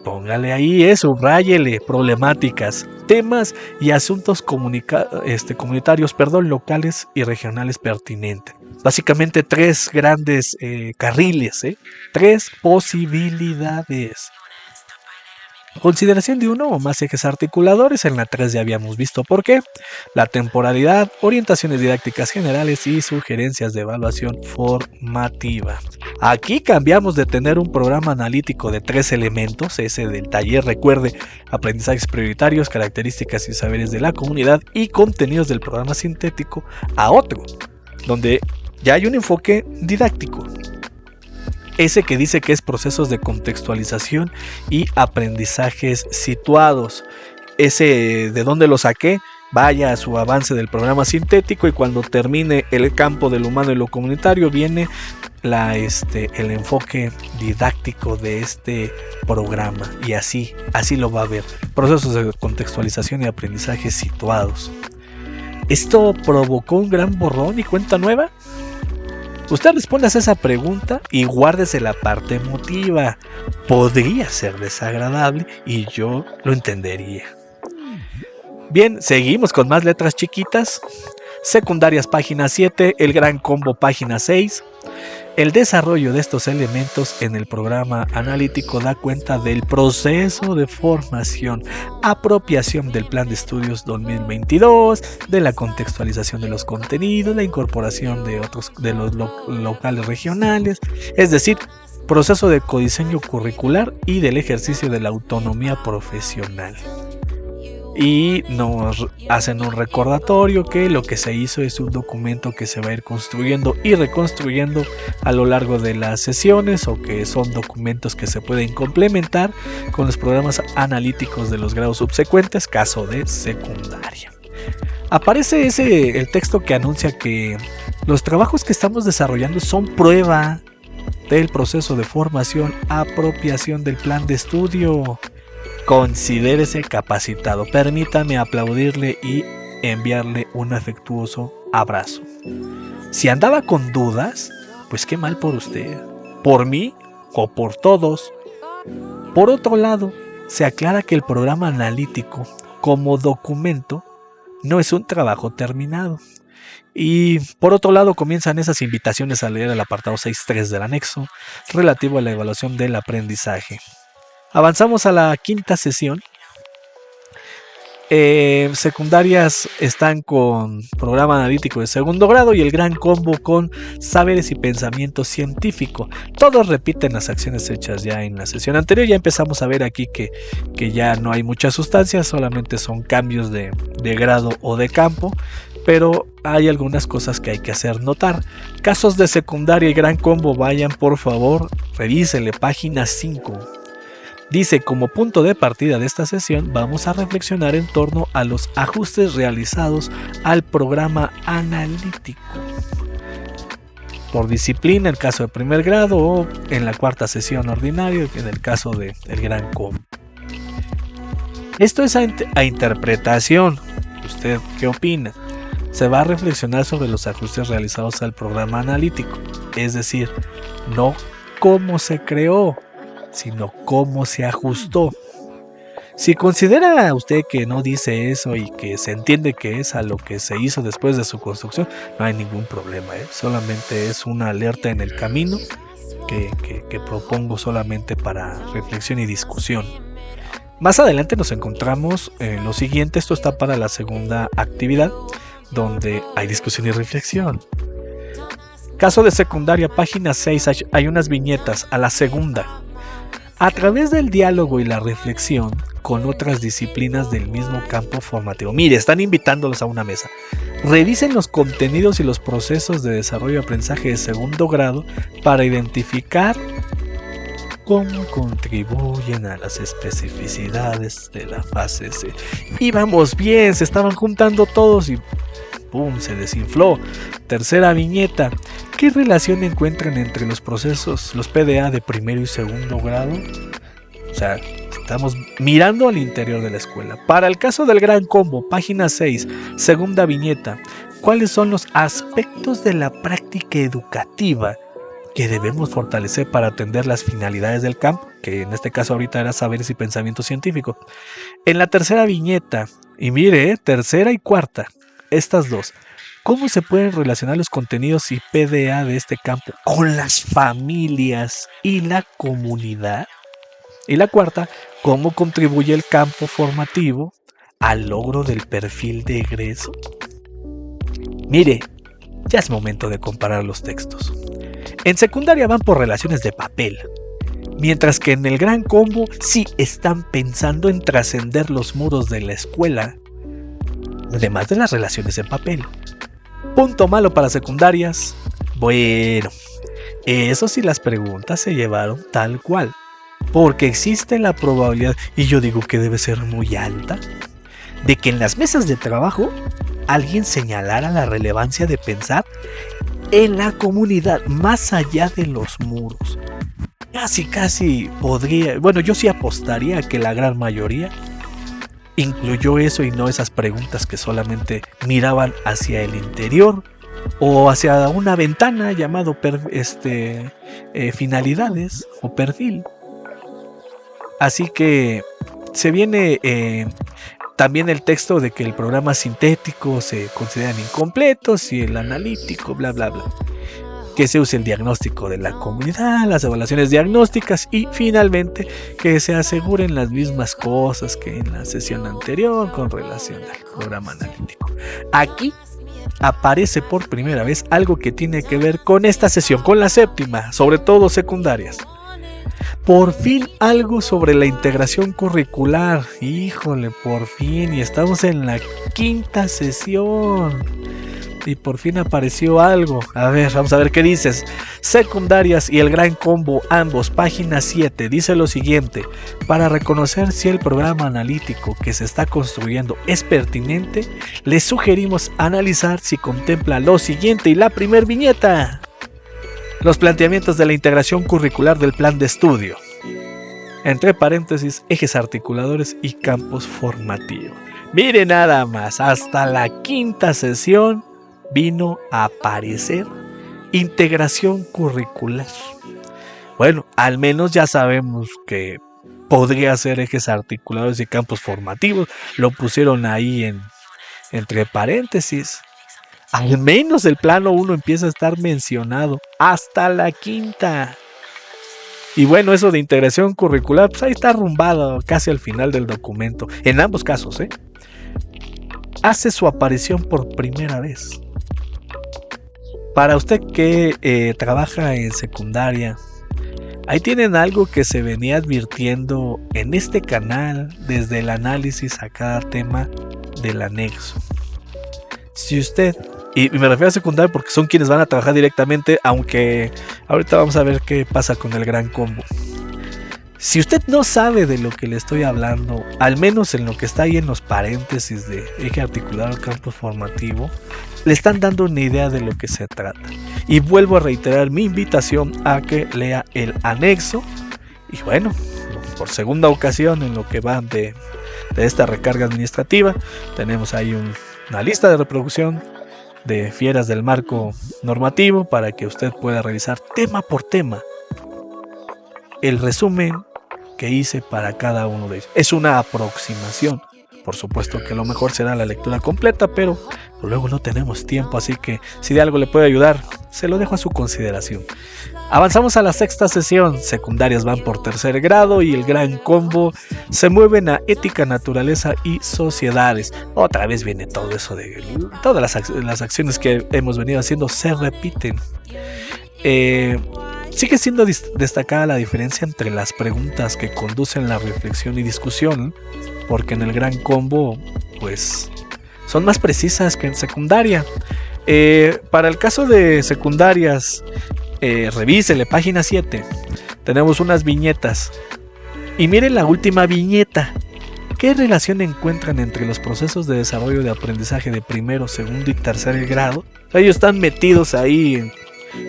póngale ahí, subráyele, problemáticas, temas y asuntos comunitarios, locales y regionales pertinentes. Básicamente 3 grandes carriles, 3 posibilidades. Consideración de uno o más ejes articuladores, en la 3 ya habíamos visto por qué. La temporalidad, orientaciones didácticas generales y sugerencias de evaluación formativa. Aquí cambiamos de tener un programa analítico de 3 elementos, ese del taller, recuerde, aprendizajes prioritarios, características y saberes de la comunidad y contenidos del programa sintético, a otro, donde ya hay un enfoque didáctico. Ese que dice que es procesos de contextualización y aprendizajes situados. Ese, ¿de dónde lo saqué? Vaya a su avance del programa sintético y cuando termine el campo del humano y lo comunitario viene el enfoque didáctico de este programa. Y así lo va a ver. Procesos de contextualización y aprendizajes situados. ¿Esto provocó un gran borrón y cuenta nueva? Usted responde a esa pregunta y guárdese la parte emotiva. Podría ser desagradable y yo lo entendería. Bien, seguimos con más letras chiquitas. Secundarias, página 7, el gran combo, página 6. El desarrollo de estos elementos en el programa analítico da cuenta del proceso de formación, apropiación del plan de estudios 2022, de la contextualización de los contenidos, la incorporación de los locales regionales, es decir, proceso de codiseño curricular y del ejercicio de la autonomía profesional. Y nos hacen un recordatorio que lo que se hizo es un documento que se va a ir construyendo y reconstruyendo a lo largo de las sesiones, o que son documentos que se pueden complementar con los programas analíticos de los grados subsecuentes, caso de secundaria. Aparece el texto que anuncia que los trabajos que estamos desarrollando son prueba del proceso de formación, apropiación del plan de estudio. Considérese capacitado. Permítame aplaudirle y enviarle un afectuoso abrazo. Si andaba con dudas, pues qué mal por usted, por mí o por todos. Por otro lado, se aclara que el programa analítico como documento no es un trabajo terminado. Y por otro lado comienzan esas invitaciones a leer el apartado 6.3 del anexo relativo a la evaluación del aprendizaje. Avanzamos a la quinta sesión. Secundarias están con programa analítico de segundo grado y el gran combo con saberes y pensamiento científico. Todos repiten las acciones hechas ya en la sesión anterior. Ya empezamos a ver aquí que ya no hay mucha sustancia, solamente son cambios de grado o de campo, pero hay algunas cosas que hay que hacer notar. Casos de secundaria y gran combo, vayan por favor, revísenle página 5. Dice, como punto de partida de esta sesión, vamos a reflexionar en torno a los ajustes realizados al programa analítico. Por disciplina, en el caso de primer grado, o en la cuarta sesión ordinaria, en el caso del gran combo. Esto es a interpretación. ¿Usted qué opina? Se va a reflexionar sobre los ajustes realizados al programa analítico, es decir, no cómo se creó, sino cómo se ajustó. Si considera usted que no dice eso y que se entiende que es a lo que se hizo después de su construcción, no hay ningún problema, solamente es una alerta en el camino que propongo solamente para reflexión y discusión. Más adelante nos encontramos en lo siguiente. Esto está para la segunda actividad, donde hay discusión y reflexión. Caso de secundaria, página 6, hay unas viñetas a la segunda. A través del diálogo y la reflexión con otras disciplinas del mismo campo formativo. Mire, están invitándolos a una mesa. Revisen los contenidos y los procesos de desarrollo y aprendizaje de segundo grado para identificar cómo contribuyen a las especificidades de la fase C. Íbamos bien, se estaban juntando todos y ¡pum! Se desinfló. Tercera viñeta. ¿Qué relación encuentran entre los procesos, los PDA de primero y segundo grado? O sea, estamos mirando al interior de la escuela. Para el caso del gran combo, página 6, segunda viñeta. ¿Cuáles son los aspectos de la práctica educativa que debemos fortalecer para atender las finalidades del campo? Que en este caso ahorita era saberes y pensamiento científico. En la tercera viñeta, y mire, tercera y cuarta, estas dos. ¿Cómo se pueden relacionar los contenidos y PDA de este campo con las familias y la comunidad? Y la cuarta, ¿cómo contribuye el campo formativo al logro del perfil de egreso? Mire, ya es momento de comparar los textos. En secundaria van por relaciones de papel, mientras que en el gran combo sí están pensando en trascender los muros de la escuela, además de las relaciones en papel. Punto malo para secundarias. Bueno, eso sí, las preguntas se llevaron tal cual, porque existe la probabilidad, y yo digo que debe ser muy alta, de que en las mesas de trabajo alguien señalara la relevancia de pensar en la comunidad más allá de los muros. Casi podría, bueno, yo sí apostaría a que la gran mayoría incluyó eso y no esas preguntas que solamente miraban hacia el interior o hacia una ventana llamado finalidades o perfil. Así que se viene también el texto de que el programa sintético se consideran incompletos y el analítico, bla bla bla. Que se use el diagnóstico de la comunidad, las evaluaciones diagnósticas y finalmente que se aseguren las mismas cosas que en la sesión anterior con relación al programa analítico. Aquí aparece por primera vez algo que tiene que ver con esta sesión, con la séptima, sobre todo secundarias. Por fin algo sobre la integración curricular. Híjole, por fin, y estamos en la quinta sesión. Y por fin apareció algo. A ver, vamos a ver qué dices. Secundarias y el gran combo, ambos, página 7, dice lo siguiente. Para reconocer si el programa analítico que se está construyendo es pertinente, les sugerimos analizar si contempla lo siguiente. Y la primer viñeta: los planteamientos de la integración curricular del plan de estudio. Entre paréntesis, ejes articuladores y campos formativos. Mire nada más, hasta la quinta sesión vino a aparecer integración curricular. Bueno, al menos ya sabemos que podría ser ejes articuladores y campos formativos. Lo pusieron ahí entre paréntesis. Al menos el plano 1 empieza a estar mencionado hasta la quinta. Y bueno, eso de integración curricular, pues ahí está arrumbado casi al final del documento. En ambos casos, hace su aparición por primera vez. Para usted que trabaja en secundaria, ahí tienen algo que se venía advirtiendo en este canal desde el análisis a cada tema del anexo. Si usted, y me refiero a secundaria porque son quienes van a trabajar directamente, aunque ahorita vamos a ver qué pasa con el gran combo. Si usted no sabe de lo que le estoy hablando, al menos en lo que está ahí en los paréntesis de eje articular campo formativo, le están dando una idea de lo que se trata. Y vuelvo a reiterar mi invitación a que lea el anexo. Y bueno, por segunda ocasión en lo que va de esta recarga administrativa. Tenemos ahí una lista de reproducción de fieras del marco normativo para que usted pueda revisar tema por tema el resumen que hice para cada uno de ellos. Es una aproximación. Por supuesto que lo mejor será la lectura completa, pero luego no tenemos tiempo, así que si de algo le puede ayudar, se lo dejo a su consideración. Avanzamos a la sexta sesión. Secundarias van por tercer grado y el gran combo se mueven a ética, naturaleza y sociedades. Otra vez viene todo eso de todas las acciones que hemos venido haciendo se repiten. Sigue siendo destacada la diferencia entre las preguntas que conducen la reflexión y discusión, porque en el gran combo pues son más precisas que en secundaria. Para el caso de secundarias, revísele página 7, tenemos unas viñetas y miren la última viñeta. ¿Qué relación encuentran entre los procesos de desarrollo de aprendizaje de primero, segundo y tercer grado? Ellos están metidos ahí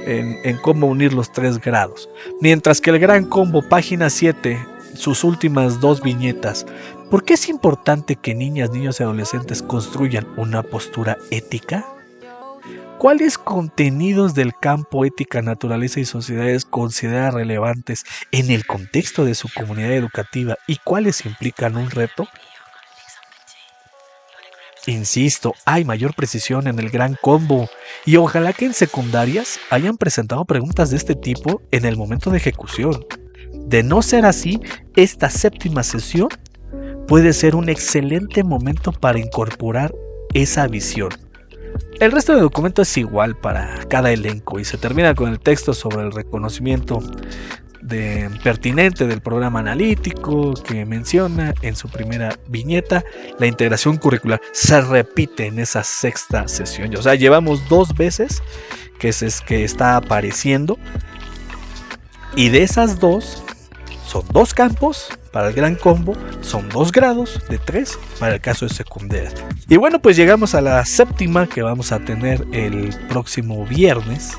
en cómo unir los 3 grados. Mientras que el gran combo, página 7, sus últimas 2 viñetas. ¿Por qué es importante que niñas, niños y adolescentes construyan una postura ética? ¿Cuáles contenidos del campo ética, naturaleza y sociedades considera relevantes en el contexto de su comunidad educativa y cuáles implican un reto? Insisto, hay mayor precisión en el gran combo y ojalá que en secundarias hayan presentado preguntas de este tipo en el momento de ejecución. De no ser así, esta séptima sesión puede ser un excelente momento para incorporar esa visión. El resto del documento es igual para cada elenco y se termina con el texto sobre el reconocimiento pertinente del programa analítico que menciona en su primera viñeta. La integración curricular se repite en esa sexta sesión, o sea, llevamos 2 veces que está apareciendo, y de esas 2 son 2 campos para el gran combo, son 2 grados de 3 para el caso de secundaria. Y bueno, pues llegamos a la séptima que vamos a tener el próximo viernes.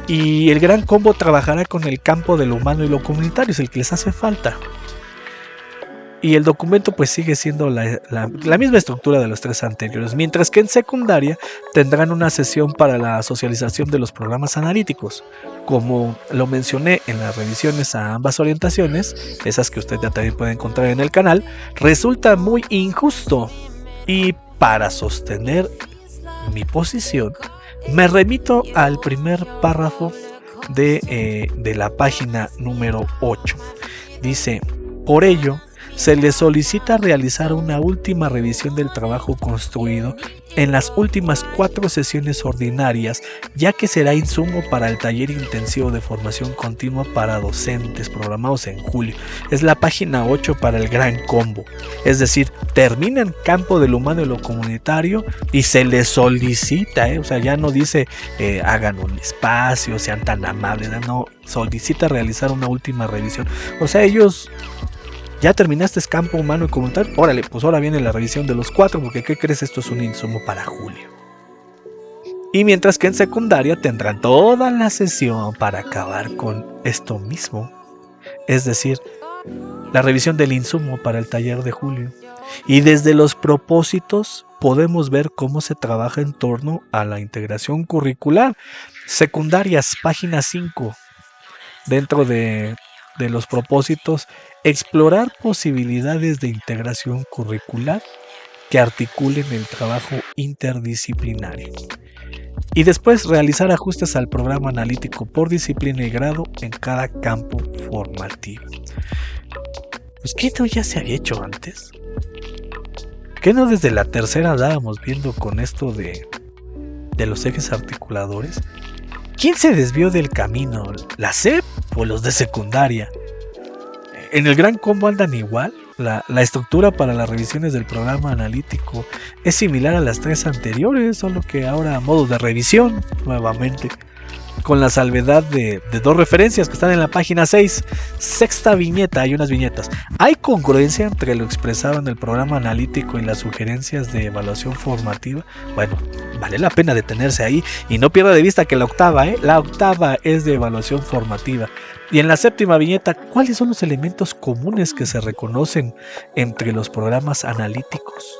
Y el gran combo trabajará con el campo de lo humano y lo comunitario, es el que les hace falta. Y el documento pues sigue siendo la misma estructura de los 3 anteriores, mientras que en secundaria tendrán una sesión para la socialización de los programas analíticos. Como lo mencioné en las revisiones a ambas orientaciones, esas que usted ya también puede encontrar en el canal, resulta muy injusto. Y para sostener mi posición, me remito al primer párrafo de la página número 8. Dice: por ello, se le solicita realizar una última revisión del trabajo construido en las últimas 4 sesiones ordinarias, ya que será insumo para el taller intensivo de formación continua para docentes programados en julio. Es la página 8 para el gran combo. Es decir, termina en campo del humano y lo comunitario y se les solicita, o sea, ya no dice hagan un espacio, sean tan amables, no, solicita realizar una última revisión. O sea, ellos... ya terminaste campo humano y comunitario, órale, pues ahora viene la revisión de los 4, porque ¿qué crees? Esto es un insumo para julio. Y mientras que en secundaria tendrán toda la sesión para acabar con esto mismo, es decir, la revisión del insumo para el taller de julio. Y desde los propósitos podemos ver cómo se trabaja en torno a la integración curricular. Secundarias, página 5, dentro de los propósitos, explorar posibilidades de integración curricular que articulen el trabajo interdisciplinario. Y después realizar ajustes al programa analítico por disciplina y grado en cada campo formativo. Pues ¿qué no ya se había hecho antes? ¿Qué no desde la tercera andábamos viendo con esto de los ejes articuladores? ¿Quién se desvió del camino? ¿La SEP o los de secundaria? En el gran combo andan igual. La estructura para las revisiones del programa analítico es similar a las 3 anteriores, solo que ahora a modo de revisión nuevamente. con la salvedad de dos referencias que están en la página 6, sexta viñeta. Hay unas viñetas. ¿Hay congruencia entre lo expresado en el programa analítico y las sugerencias de evaluación formativa? Bueno, vale la pena detenerse ahí y no pierda de vista que la octava es de evaluación formativa. Y en la séptima viñeta, ¿cuáles son los elementos comunes que se reconocen entre los programas analíticos?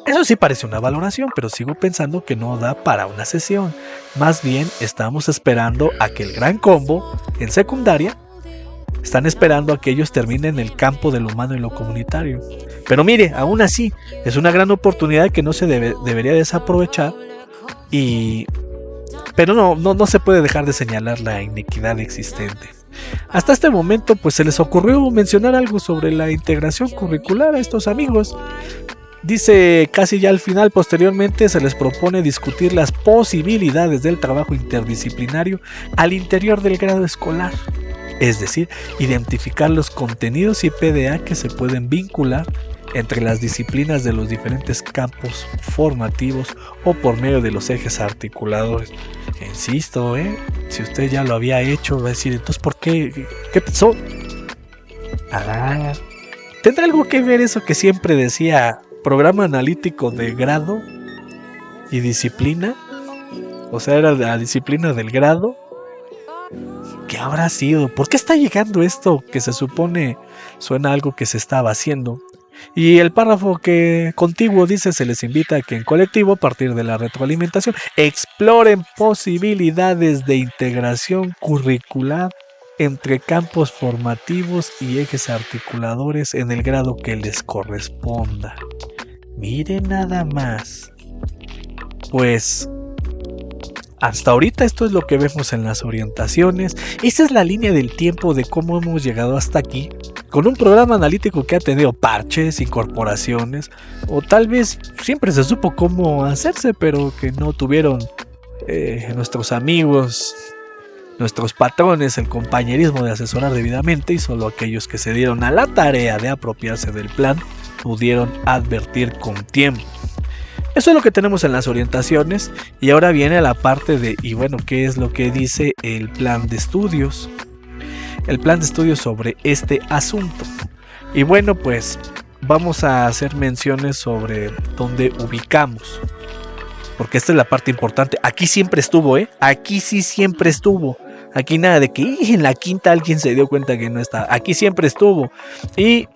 Eso sí parece una valoración, pero sigo pensando que no da para una sesión. Más bien estamos esperando a que el gran combo en secundaria, están esperando a que ellos terminen el campo de lo humano y lo comunitario. Pero mire, aún así, es una gran oportunidad que no se debería desaprovechar. Pero no se puede dejar de señalar la inequidad existente. Hasta este momento, pues se les ocurrió mencionar algo sobre la integración curricular a estos amigos. Dice casi ya al final, posteriormente se les propone discutir las posibilidades del trabajo interdisciplinario al interior del grado escolar, es decir, identificar los contenidos y PDA que se pueden vincular entre las disciplinas de los diferentes campos formativos o por medio de los ejes articuladores. Insisto, si usted ya lo había hecho, va a decir, entonces ¿por qué? ¿Qué pasó? ¿Tendrá algo que ver eso que siempre decía programa analítico de grado y disciplina? O sea, era la disciplina del grado. ¿Qué habrá sido? ¿Por qué está llegando esto que se supone suena a algo que se estaba haciendo? Y el párrafo que contiguo dice: se les invita a que en colectivo, a partir de la retroalimentación, exploren posibilidades de integración curricular entre campos formativos y ejes articuladores en el grado que les corresponda. Miren nada más. Pues hasta ahorita esto es lo que vemos en las orientaciones. Esa es la línea del tiempo de cómo hemos llegado hasta aquí, con un programa analítico que ha tenido parches, incorporaciones, o tal vez siempre se supo cómo hacerse, pero que no tuvieron nuestros amigos, nuestros patrones, el compañerismo de asesorar debidamente, y solo aquellos que se dieron a la tarea de apropiarse del plan pudieron advertir con tiempo. Eso es lo que tenemos en las orientaciones, y ahora viene la parte de, y bueno, ¿qué es lo que dice el plan de estudios? El plan de estudios sobre este asunto. Y bueno, pues vamos a hacer menciones sobre dónde ubicamos, porque esta es la parte importante. Aquí siempre estuvo, aquí sí siempre estuvo. Aquí nada de que en la quinta alguien se dio cuenta que no estaba. Aquí siempre estuvo. Y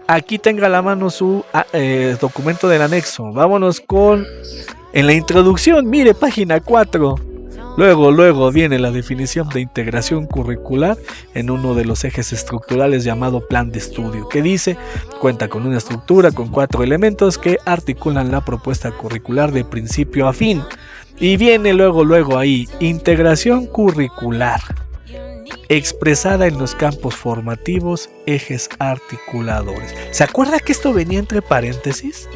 aquí tenga a la mano su documento del anexo. Vámonos con, en la introducción, mire, página 4. Luego viene la definición de integración curricular en uno de los ejes estructurales llamado plan de estudio, que dice: cuenta con una estructura con 4 elementos que articulan la propuesta curricular de principio a fin. Y viene luego ahí, integración curricular expresada en los campos formativos, ejes articuladores. ¿Se acuerda que esto venía entre paréntesis?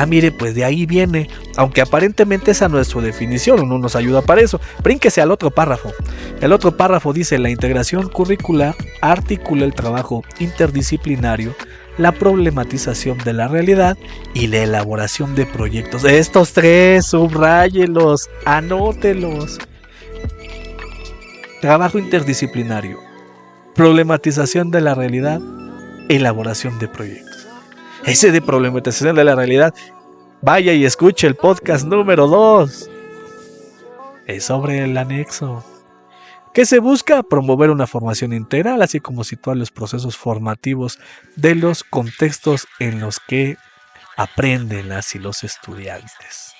Mire, pues de ahí viene, aunque aparentemente esa no es su definición, no nos ayuda para eso. Brínquese al otro párrafo. El otro párrafo dice: la integración curricular articula el trabajo interdisciplinario, la problematización de la realidad y la elaboración de proyectos. Estos 3, subráyelos, anótelos. Trabajo interdisciplinario, problematización de la realidad, elaboración de proyectos. Ese de problematización de la realidad, vaya y escuche el podcast número 2. Es sobre el anexo. ¿Qué se busca? Promover una formación integral, así como situar los procesos formativos de los contextos en los que aprenden las y los estudiantes.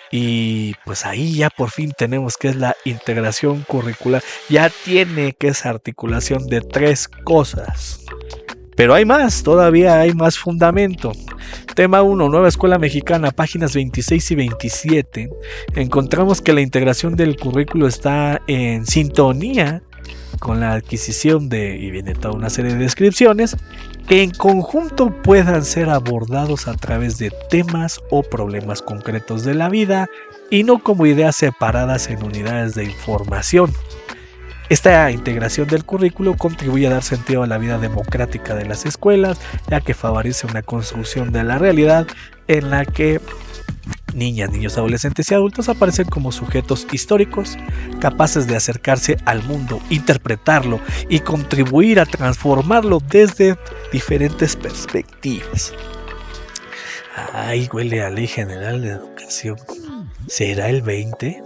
Y pues ahí ya por fin tenemos que es la integración curricular. Ya tiene que esa articulación de 3 cosas. Pero hay más, todavía hay más fundamento. Tema 1, Nueva Escuela Mexicana, páginas 26 y 27. Encontramos que la integración del currículo está en sintonía con la adquisición de, y viene toda una serie de descripciones, que en conjunto puedan ser abordados a través de temas o problemas concretos de la vida y no como ideas separadas en unidades de información. Esta integración del currículo contribuye a dar sentido a la vida democrática de las escuelas, ya que favorece una construcción de la realidad en la que Niñas, niños, adolescentes y adultos aparecen como sujetos históricos capaces de acercarse al mundo, interpretarlo y contribuir a transformarlo desde diferentes perspectivas. Ay, huele a Ley General de Educación. ¿Será el 20?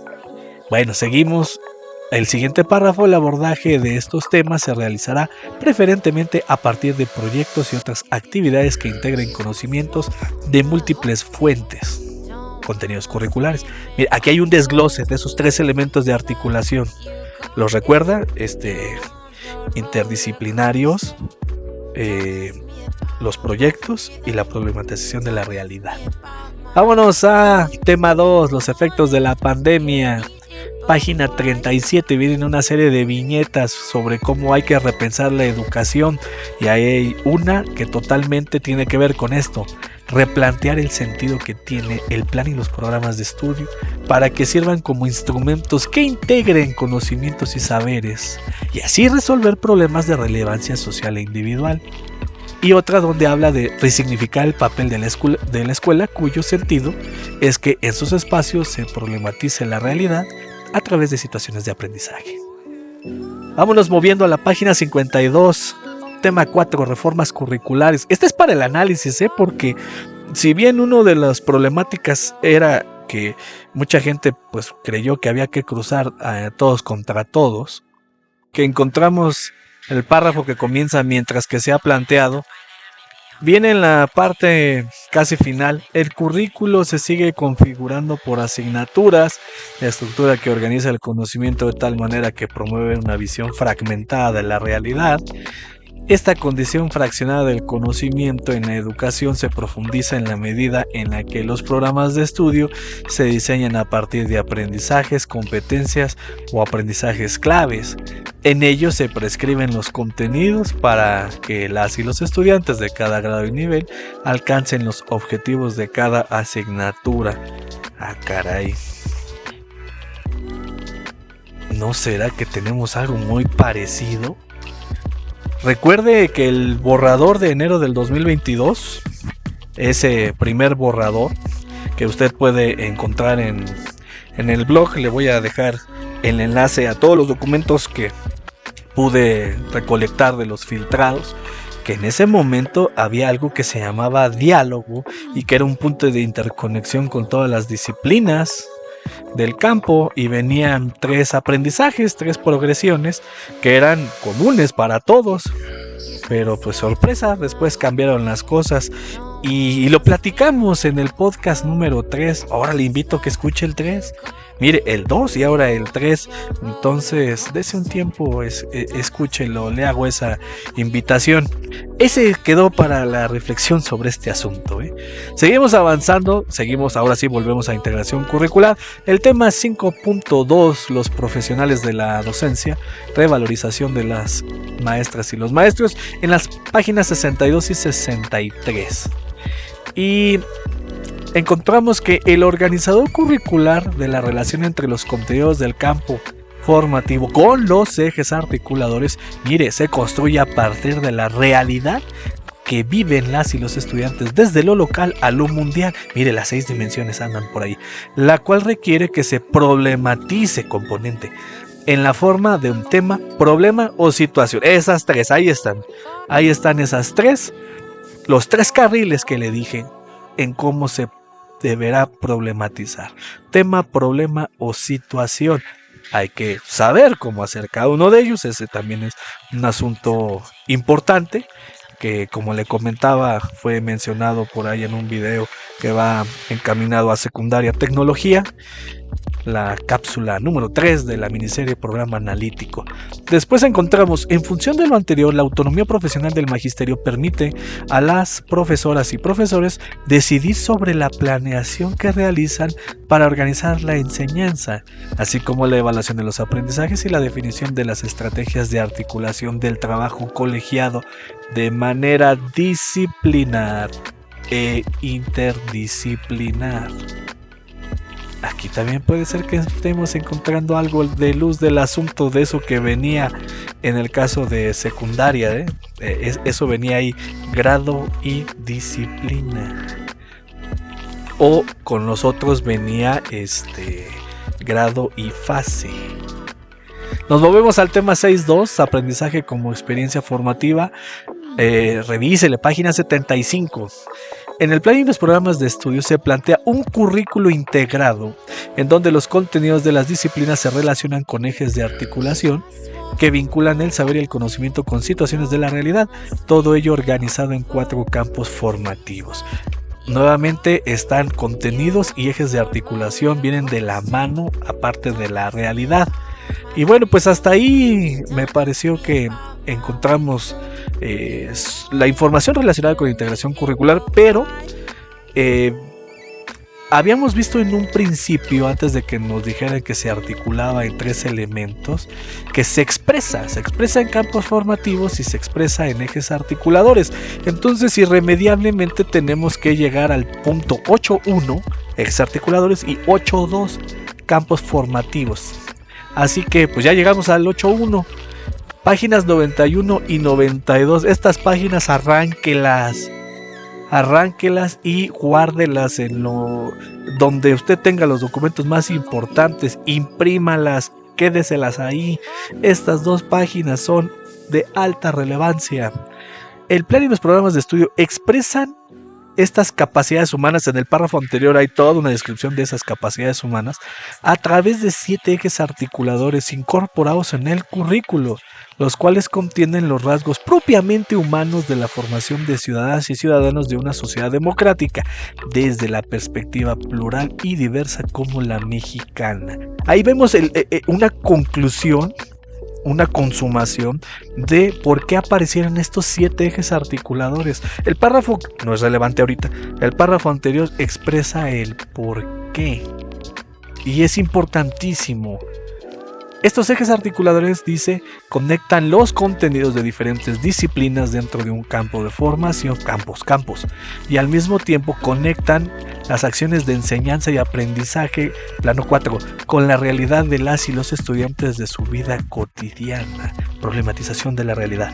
Bueno, seguimos. El siguiente párrafo, el abordaje de estos temas se realizará preferentemente a partir de proyectos y otras actividades que integren conocimientos de múltiples fuentes. Contenidos curriculares. Mira, aquí hay un desglose de esos 3 elementos de articulación. ¿Los recuerda? Interdisciplinarios, los proyectos y la problematización de la realidad. Vámonos a tema 2, los efectos de la pandemia. Página 37, vienen una serie de viñetas sobre cómo hay que repensar la educación, y hay una que totalmente tiene que ver con esto: replantear el sentido que tiene el plan y los programas de estudio para que sirvan como instrumentos que integren conocimientos y saberes y así resolver problemas de relevancia social e individual. Y otra donde habla de resignificar el papel de la escuela, cuyo sentido es que en sus espacios se problematice la realidad a través de situaciones de aprendizaje. Vámonos moviendo a la página 52. Tema 4, reformas curriculares. Este es para el análisis, porque si bien una de las problemáticas era que mucha gente pues creyó que había que cruzar a todos contra todos, que encontramos el párrafo que comienza mientras que se ha planteado, viene en la parte casi final. El currículo se sigue configurando por asignaturas, la estructura que organiza el conocimiento de tal manera que promueve una visión fragmentada de la realidad. Esta condición fraccionada del conocimiento en la educación se profundiza en la medida en la que los programas de estudio se diseñan a partir de aprendizajes, competencias o aprendizajes claves. En ellos se prescriben los contenidos para que las y los estudiantes de cada grado y nivel alcancen los objetivos de cada asignatura. Ah, caray. ¿No será que tenemos algo muy parecido? Recuerde que el borrador de enero del 2022, ese primer borrador que usted puede encontrar en el blog, le voy a dejar el enlace a todos los documentos que pude recolectar de los filtrados, que en ese momento había algo que se llamaba diálogo y que era un punto de interconexión con todas las disciplinas del campo, y venían 3 aprendizajes, 3 progresiones que eran comunes para todos, pero pues sorpresa, después cambiaron las cosas y lo platicamos en el podcast número 3. Ahora le invito a que escuche el 3. Mire, el 2 y ahora el 3. Entonces, dese un tiempo, escúchelo, le hago esa invitación. Ese quedó para la reflexión sobre este asunto. Seguimos avanzando, ahora sí volvemos a integración curricular. El tema 5.2, los profesionales de la docencia, revalorización de las maestras y los maestros, en las páginas 62 y 63. Y encontramos que el organizador curricular de la relación entre los contenidos del campo formativo con los ejes articuladores, mire, se construye a partir de la realidad que viven las y los estudiantes desde lo local a lo mundial. Mire, las 6 dimensiones andan por ahí, la cual requiere que se problematice componente en la forma de un tema, problema o situación. Esas 3, ahí están esas 3, los 3 carriles que le dije en cómo se deberá problematizar: tema, problema o situación. Hay que saber cómo hacer cada uno de ellos. Ese también es un asunto importante que, como le comentaba, fue mencionado por ahí en un video que va encaminado a secundaria tecnología, la cápsula número 3 de la miniserie Programa Analítico. Después encontramos: en función de lo anterior, la autonomía profesional del magisterio permite a las profesoras y profesores decidir sobre la planeación que realizan para organizar la enseñanza, así como la evaluación de los aprendizajes y la definición de las estrategias de articulación del trabajo colegiado de manera disciplinar e interdisciplinar. Aquí también puede ser que estemos encontrando algo de luz del asunto, de eso que venía en el caso de secundaria, eso venía ahí, grado y disciplina. o con los otros venía grado y fase. Nos movemos al tema 6.2, aprendizaje como experiencia formativa. Revísele, página 75. En el plan y los programas de estudio se plantea un currículo integrado en donde los contenidos de las disciplinas se relacionan con ejes de articulación que vinculan el saber y el conocimiento con situaciones de la realidad, todo ello organizado en 4 campos formativos. Nuevamente están contenidos y ejes de articulación, vienen de la mano aparte de la realidad. Y bueno, pues hasta ahí me pareció que encontramos la información relacionada con la integración curricular, pero habíamos visto en un principio, antes de que nos dijeran que se articulaba en 3 elementos, que se expresa en campos formativos y se expresa en ejes articuladores. Entonces irremediablemente tenemos que llegar al punto 8.1, ejes articuladores, y 8.2, campos formativos. Así que pues ya llegamos al 8.1. Páginas 91 y 92. Estas páginas arránquelas y guárdelas en donde usted tenga los documentos más importantes. Imprímalas, quédeselas ahí. Estas 2 páginas son de alta relevancia. El plan y los programas de estudio expresan estas capacidades humanas. En el párrafo anterior hay toda una descripción de esas capacidades humanas a través de 7 ejes articuladores incorporados en el currículo, los cuales contienen los rasgos propiamente humanos de la formación de ciudadanas y ciudadanos de una sociedad democrática, desde la perspectiva plural y diversa como la mexicana. Ahí vemos una conclusión, una consumación de por qué aparecieron estos 7 ejes articuladores. El párrafo no es relevante ahorita, el párrafo anterior expresa el por qué, y es importantísimo. Estos ejes articuladores, dice, conectan los contenidos de diferentes disciplinas dentro de un campo de formación, campos, y al mismo tiempo conectan las acciones de enseñanza y aprendizaje, plano 4, con la realidad de las y los estudiantes de su vida cotidiana, problematización de la realidad.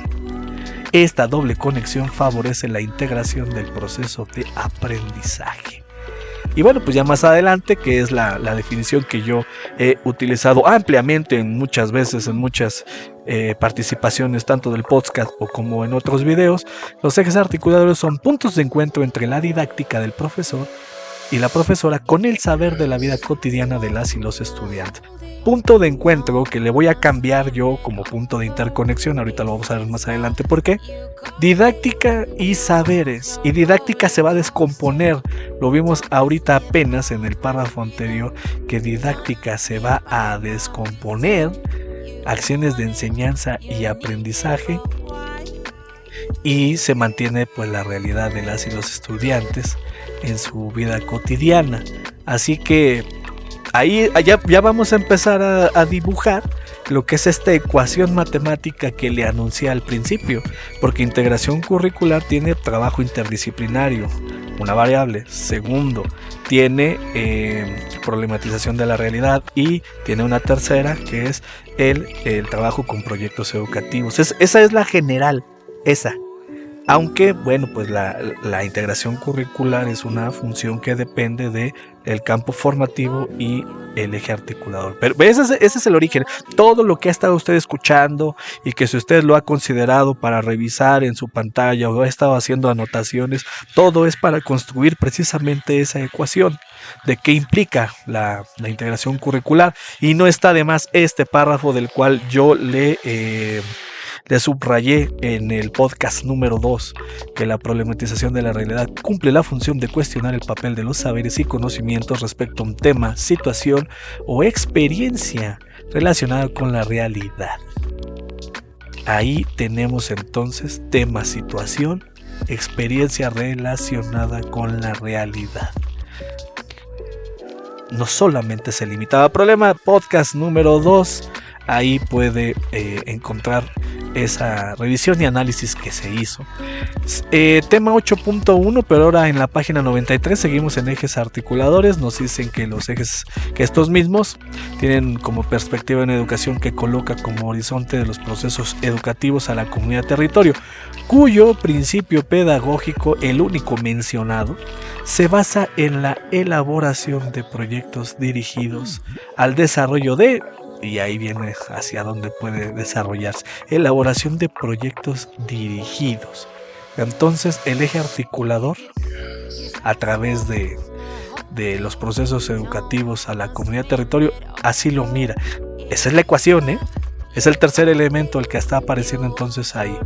Esta doble conexión favorece la integración del proceso de aprendizaje. Y bueno, pues ya más adelante, que es la definición que yo he utilizado ampliamente muchas veces en muchas participaciones, tanto del podcast o como en otros videos, los ejes articuladores son puntos de encuentro entre la didáctica del profesor y la profesora con el saber de la vida cotidiana de las y los estudiantes. Punto de encuentro que le voy a cambiar yo como punto de interconexión, ahorita lo vamos a ver más adelante por qué. Didáctica y saberes, y didáctica se va a descomponer, lo vimos ahorita apenas en el párrafo anterior, que didáctica se va a descomponer, acciones de enseñanza y aprendizaje, y se mantiene pues la realidad de las y los estudiantes en su vida cotidiana. Así que ahí ya vamos a empezar a dibujar lo que es esta ecuación matemática que le anuncié al principio, porque integración curricular tiene trabajo interdisciplinario, una variable. Segundo, tiene problematización de la realidad, y tiene una tercera que es el trabajo con proyectos educativos. Esa es la general, esa. Aunque, bueno, pues la integración curricular es una función que depende del campo formativo y el eje articulador. Pero ese es el origen. Todo lo que ha estado usted escuchando y que si usted lo ha considerado para revisar en su pantalla o ha estado haciendo anotaciones, todo es para construir precisamente esa ecuación de qué implica la integración curricular. Y no está de más este párrafo del cual yo le subrayé en el podcast número 2, que la problematización de la realidad cumple la función de cuestionar el papel de los saberes y conocimientos respecto a un tema, situación o experiencia relacionada con la realidad. Ahí tenemos entonces tema, situación, experiencia relacionada con la realidad. No solamente se limitaba a problema, podcast número 2, ahí puede encontrar esa revisión y análisis que se hizo. Tema 8.1, pero ahora en la página 93 seguimos en ejes articuladores. Nos dicen que los ejes, que estos mismos tienen como perspectiva una educación que coloca como horizonte de los procesos educativos a la comunidad territorio, cuyo principio pedagógico, el único mencionado, se basa en la elaboración de proyectos dirigidos al desarrollo de, y ahí viene hacia dónde puede desarrollarse, elaboración de proyectos dirigidos. Entonces el eje articulador, a través de los procesos educativos a la comunidad territorio, así lo mira. Esa es la ecuación, es el tercer elemento el que está apareciendo entonces ahí.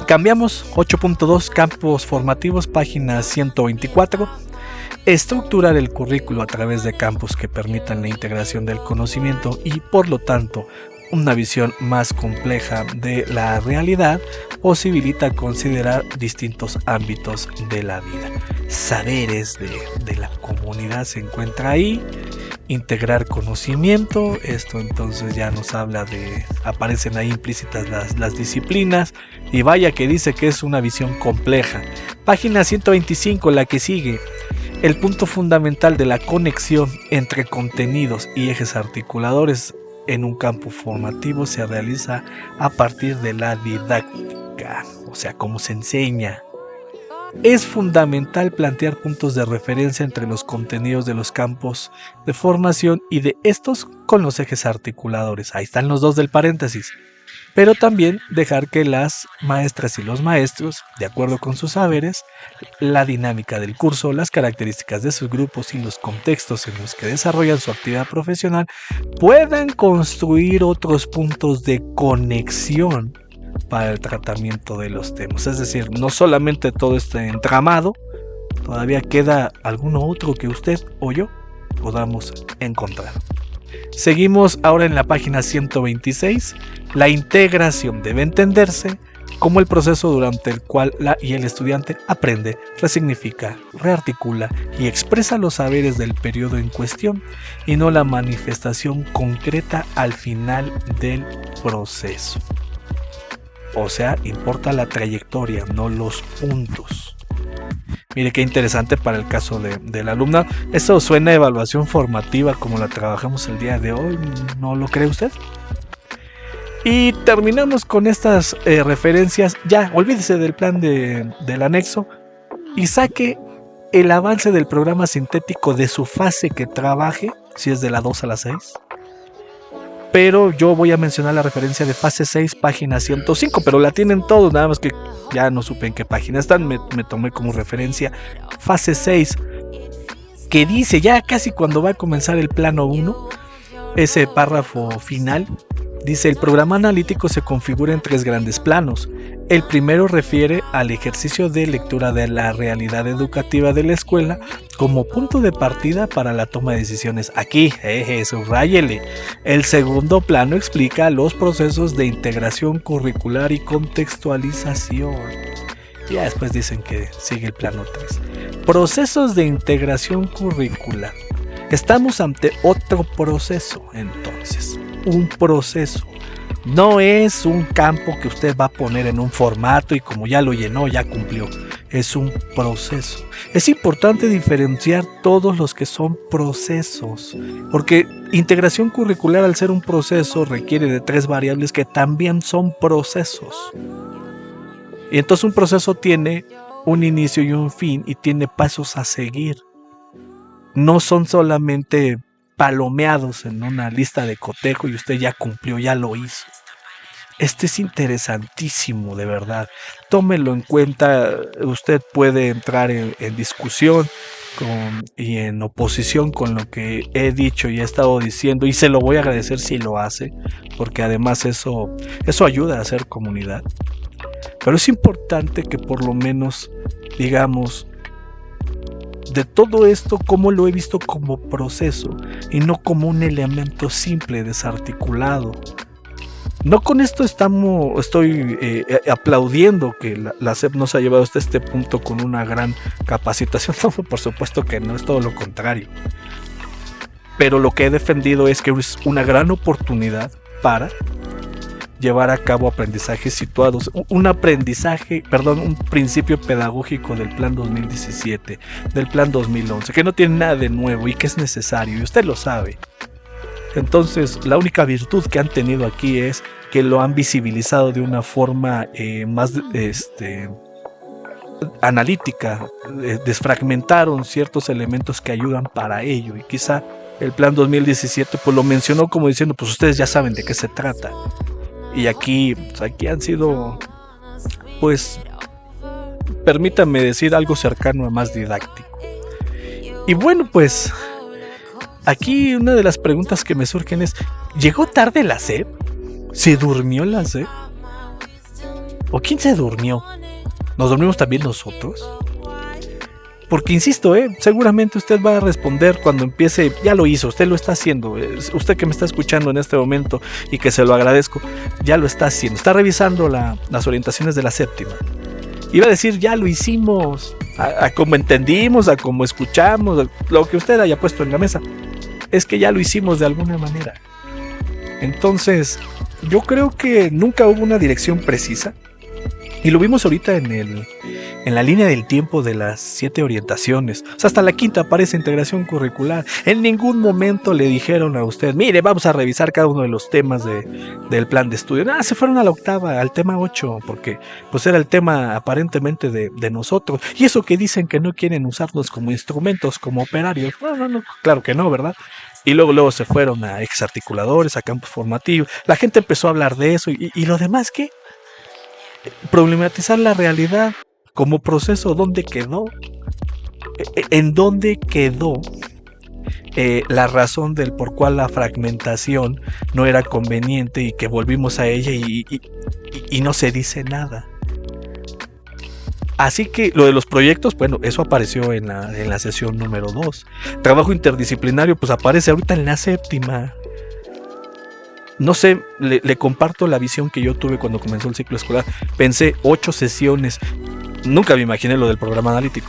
Cambiamos 8.2, campos formativos, página 124. Estructurar el currículo a través de campos que permitan la integración del conocimiento y, por lo tanto, una visión más compleja de la realidad posibilita considerar distintos ámbitos de la vida. Saberes de la comunidad se encuentra ahí. Integrar conocimiento, esto entonces ya nos habla de, aparecen ahí implícitas las disciplinas, y vaya que dice que es una visión compleja. Página 125, la que sigue. El punto fundamental de la conexión entre contenidos y ejes articuladores en un campo formativo se realiza a partir de la didáctica, o sea, cómo se enseña. Es fundamental plantear puntos de referencia entre los contenidos de los campos de formación y de estos con los ejes articuladores. Ahí están los dos del paréntesis. Pero también dejar que las maestras y los maestros, de acuerdo con sus saberes, la dinámica del curso, las características de sus grupos y los contextos en los que desarrollan su actividad profesional, puedan construir otros puntos de conexión para el tratamiento de los temas. Es decir, no solamente todo este entramado, todavía queda alguno otro que usted o yo podamos encontrar. Seguimos ahora en la página 126. La integración debe entenderse como el proceso durante el cual la y el estudiante aprende, resignifica, rearticula y expresa los saberes del periodo en cuestión, y no la manifestación concreta al final del proceso. O sea, importa la trayectoria, no los puntos. Mire qué interesante para el caso de la alumna. Esto suena a evaluación formativa como la trabajamos el día de hoy, ¿no lo cree usted? Y terminamos con estas referencias. Ya, olvídese del plan del anexo y saque el avance del programa sintético de su fase que trabaje, si es de la 2 a la 6. Pero yo voy a mencionar la referencia de fase 6, página 105, pero la tienen todos, nada más que ya no supe en qué página están, me tomé como referencia fase 6, que dice ya casi cuando va a comenzar el plano 1, ese párrafo final, dice: el programa analítico se configura en 3 grandes planos. El primero refiere al ejercicio de lectura de la realidad educativa de la escuela como punto de partida para la toma de decisiones. Aquí, subráyele. El segundo plano explica los procesos de integración curricular y contextualización. Ya después dicen que sigue el plano 3. Procesos de integración curricular. Estamos ante otro proceso, entonces. Un proceso. No es un campo que usted va a poner en un formato y como ya lo llenó, ya cumplió. Es un proceso. Es importante diferenciar todos los que son procesos, porque integración curricular, al ser un proceso, requiere de 3 variables que también son procesos. Y entonces un proceso tiene un inicio y un fin y tiene pasos a seguir. No son solamente palomeados en una lista de cotejo y usted ya cumplió, ya lo hizo. Este es interesantísimo, de verdad. Tómelo en cuenta. Usted puede entrar en discusión y en oposición con lo que he dicho y he estado diciendo, y se lo voy a agradecer si lo hace, porque además eso ayuda a hacer comunidad. Pero es importante que por lo menos digamos de todo esto cómo lo he visto como proceso y no como un elemento simple, desarticulado. No con esto estoy aplaudiendo que la SEP nos ha llevado hasta este punto con una gran capacitación. No, por supuesto que no, es todo lo contrario. pero lo que he defendido es que es una gran oportunidad para llevar a cabo aprendizajes situados, un principio pedagógico del plan 2017, del plan 2011, que no tiene nada de nuevo y que es necesario, y usted lo sabe. Entonces, la única virtud que han tenido aquí es que lo han visibilizado de una forma más analítica, desfragmentaron ciertos elementos que ayudan para ello, y quizá el plan 2017 pues lo mencionó como diciendo, pues ustedes ya saben de qué se trata. Y aquí han sido, pues, permítanme decir, algo cercano a más didáctico. Y bueno, pues, aquí una de las preguntas que me surgen es, ¿llegó tarde la SEP? ¿Se durmió la SEP? ¿O quién se durmió? ¿Nos dormimos también nosotros? Porque insisto, seguramente usted va a responder cuando empiece, ya lo hizo, usted lo está haciendo, usted que me está escuchando en este momento y que se lo agradezco, ya lo está haciendo, está revisando las orientaciones de la séptima. Iba a decir, ya lo hicimos, a como entendimos, a como escuchamos, a lo que usted haya puesto en la mesa, es que ya lo hicimos de alguna manera. Entonces, yo creo que nunca hubo una dirección precisa, y lo vimos ahorita en la línea del tiempo de las 7 orientaciones. O sea, hasta la quinta aparece integración curricular. En ningún momento le dijeron a usted, mire, vamos a revisar cada uno de los temas del plan de estudio. Se fueron a la octava, al tema 8, porque pues era el tema aparentemente de nosotros. Y eso que dicen que no quieren usarnos como instrumentos, como operarios. No, claro que no, ¿verdad? Y luego se fueron a exarticuladores, a campos formativos. La gente empezó a hablar de eso. ¿Y lo demás qué? Problematizar la realidad como proceso. ¿Dónde quedó? ¿En dónde quedó la razón del por cuál la fragmentación no era conveniente y que volvimos a ella y no se dice nada? Así que lo de los proyectos, bueno, eso apareció en la sesión número 2. Trabajo interdisciplinario, pues aparece ahorita en la séptima. No sé, le comparto la visión que yo tuve cuando comenzó el ciclo escolar. Pensé 8 sesiones. Nunca me imaginé lo del programa analítico.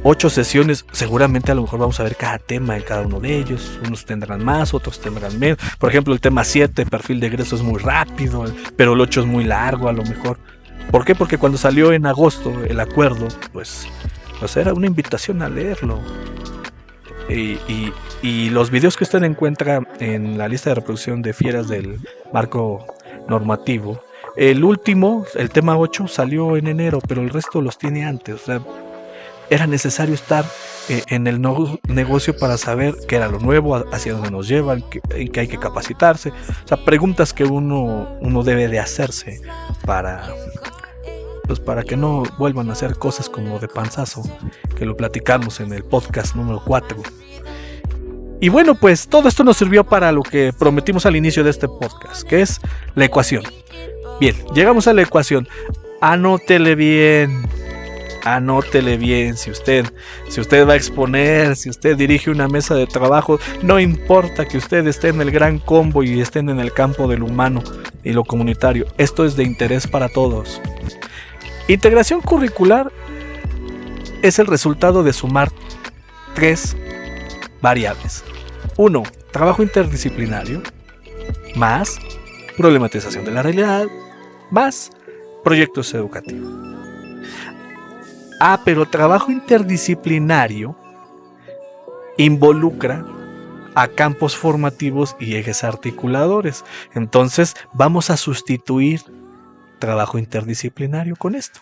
8 sesiones, seguramente a lo mejor vamos a ver cada tema en cada uno de ellos. Unos tendrán más, otros tendrán menos. Por ejemplo, el tema 7, perfil de egreso, es muy rápido, pero el 8 es muy largo a lo mejor. ¿Por qué? Porque cuando salió en agosto el acuerdo, pues era una invitación a leerlo. Y los videos que usted encuentra en la lista de reproducción de fieras del marco normativo, el último, el tema 8, salió en enero, pero el resto los tiene antes. O sea, era necesario estar en el negocio para saber qué era lo nuevo, hacia dónde nos llevan, en qué hay que capacitarse. O sea, preguntas que uno debe de hacerse para que no vuelvan a hacer cosas como de panzazo, que lo platicamos en el podcast número 4. Y bueno, pues todo esto nos sirvió para lo que prometimos al inicio de este podcast, que es la ecuación. Bien, llegamos a la ecuación. Anótele bien, si usted va a exponer, si usted dirige una mesa de trabajo, no importa que usted esté en el gran combo y estén en el campo del humano y lo comunitario, esto es de interés para todos. Integración curricular es el resultado de sumar 3 variables. 1. Trabajo interdisciplinario, más problematización de la realidad, más proyectos educativos. Pero trabajo interdisciplinario involucra a campos formativos y ejes articuladores. Entonces vamos a sustituir trabajo interdisciplinario con esto.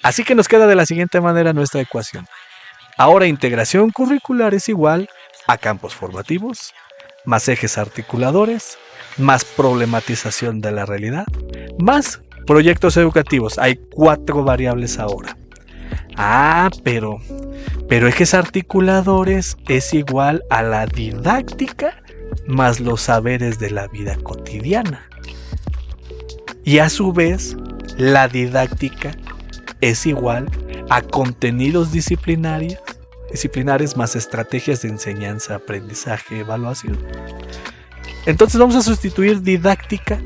Así que nos queda de la siguiente manera nuestra ecuación. Ahora integración curricular es igual a campos formativos, más ejes articuladores, más problematización de la realidad, más proyectos educativos. Hay 4 variables ahora. Pero ejes articuladores es igual a la didáctica más los saberes de la vida cotidiana. Y a su vez, la didáctica es igual a contenidos disciplinares más estrategias de enseñanza, aprendizaje, evaluación. Entonces vamos a sustituir didáctica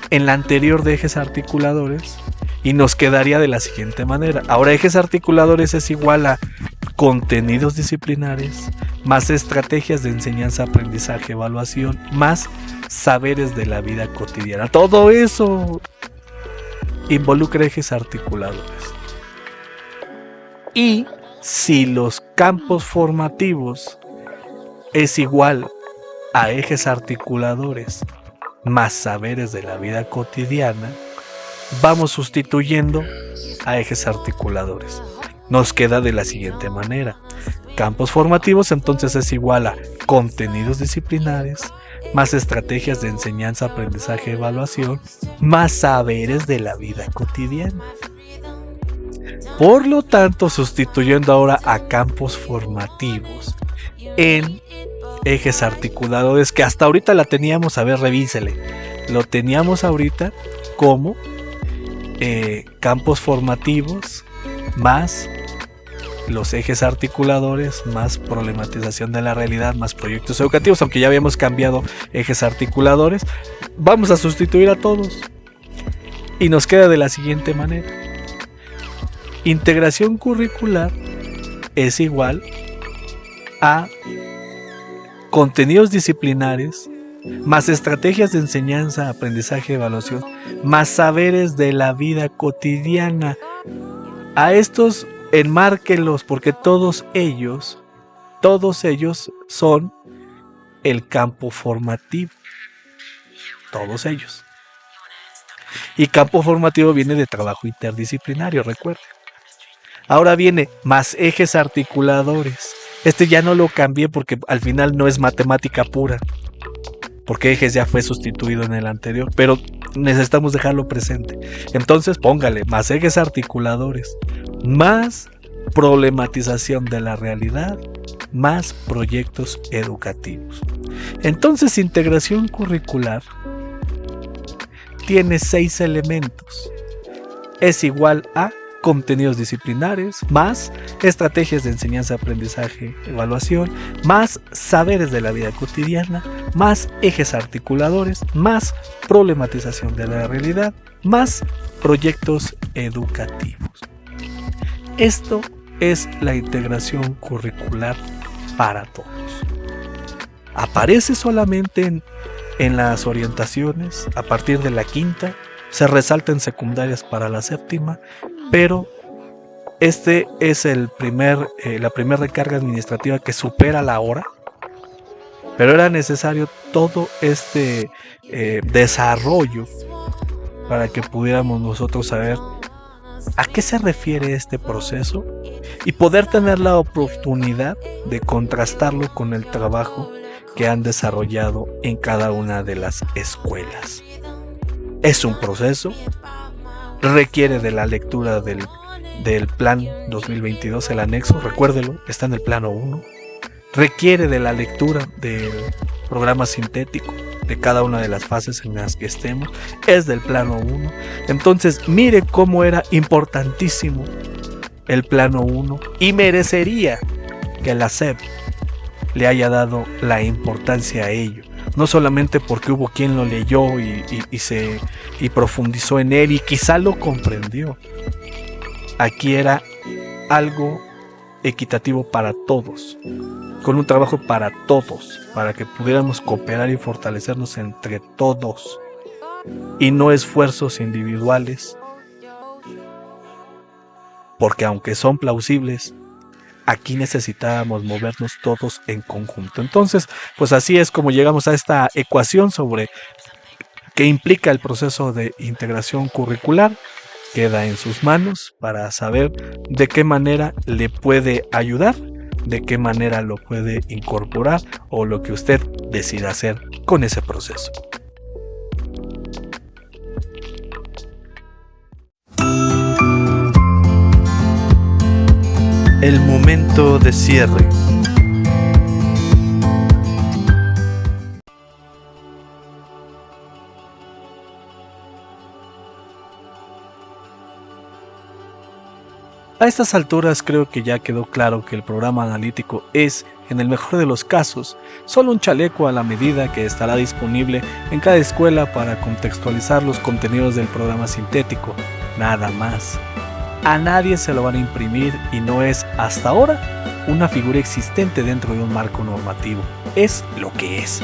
en la anterior de ejes articuladores y nos quedaría de la siguiente manera. Ahora ejes articuladores es igual a contenidos disciplinares, más estrategias de enseñanza, aprendizaje, evaluación, más saberes de la vida cotidiana. Todo eso involucra ejes articuladores. Y si los campos formativos es igual a ejes articuladores más saberes de la vida cotidiana, vamos sustituyendo a ejes articuladores. Nos queda de la siguiente manera: campos formativos entonces es igual a contenidos disciplinares más estrategias de enseñanza, aprendizaje, evaluación, más saberes de la vida cotidiana. Por lo tanto, sustituyendo ahora a campos formativos en ejes articuladores, que hasta ahorita la teníamos, a ver, revísele, lo teníamos ahorita como campos formativos más los ejes articuladores más problematización de la realidad más proyectos educativos, aunque ya habíamos cambiado ejes articuladores. Vamos a sustituir a todos y nos queda de la siguiente manera: integración curricular es igual a contenidos disciplinares más estrategias de enseñanza, aprendizaje, evaluación, más saberes de la vida cotidiana. A estos enmárquenlos porque todos ellos son el campo formativo. Todos ellos. Y campo formativo viene de trabajo interdisciplinario, recuerden. Ahora viene más ejes articuladores. Este ya no lo cambié porque al final no es matemática pura, porque ejes ya fue sustituido en el anterior, pero necesitamos dejarlo presente. Entonces póngale más ejes articuladores, más problematización de la realidad, más proyectos educativos. Entonces, integración curricular tiene 6 elementos. Es igual a contenidos disciplinares, más estrategias de enseñanza, aprendizaje, evaluación, más saberes de la vida cotidiana, más ejes articuladores, más problematización de la realidad, más proyectos educativos. Esto es la integración curricular para todos. Aparece solamente en las orientaciones a partir de la quinta, se resalta en secundarias para la séptima, pero este es la primera recarga administrativa que supera la hora, pero era necesario todo este desarrollo para que pudiéramos nosotros saber a qué se refiere este proceso y poder tener la oportunidad de contrastarlo con el trabajo que han desarrollado en cada una de las escuelas. Es un proceso, requiere de la lectura del plan 2022, el anexo, recuérdelo, está en el plano 1, requiere de la lectura del programa sintético de cada una de las fases en las que estemos, es del plano 1. Entonces mire cómo era importantísimo el plano 1 y merecería que la SEP le haya dado la importancia a ello, no solamente porque hubo quien lo leyó y profundizó en él y quizá lo comprendió. Aquí era algo equitativo para todos, con un trabajo para todos, para que pudiéramos cooperar y fortalecernos entre todos y no esfuerzos individuales, porque aunque son plausibles, aquí necesitábamos movernos todos en conjunto. Entonces, pues así es como llegamos a esta ecuación sobre qué implica el proceso de integración curricular. Queda en sus manos para saber de qué manera le puede ayudar, de qué manera lo puede incorporar o lo que usted decida hacer con ese proceso. El momento de cierre. A estas alturas creo que ya quedó claro que el programa analítico es, en el mejor de los casos, solo un chaleco a la medida que estará disponible en cada escuela para contextualizar los contenidos del programa sintético, nada más. A nadie se lo van a imprimir y no es hasta ahora una figura existente dentro de un marco normativo. Es lo que es.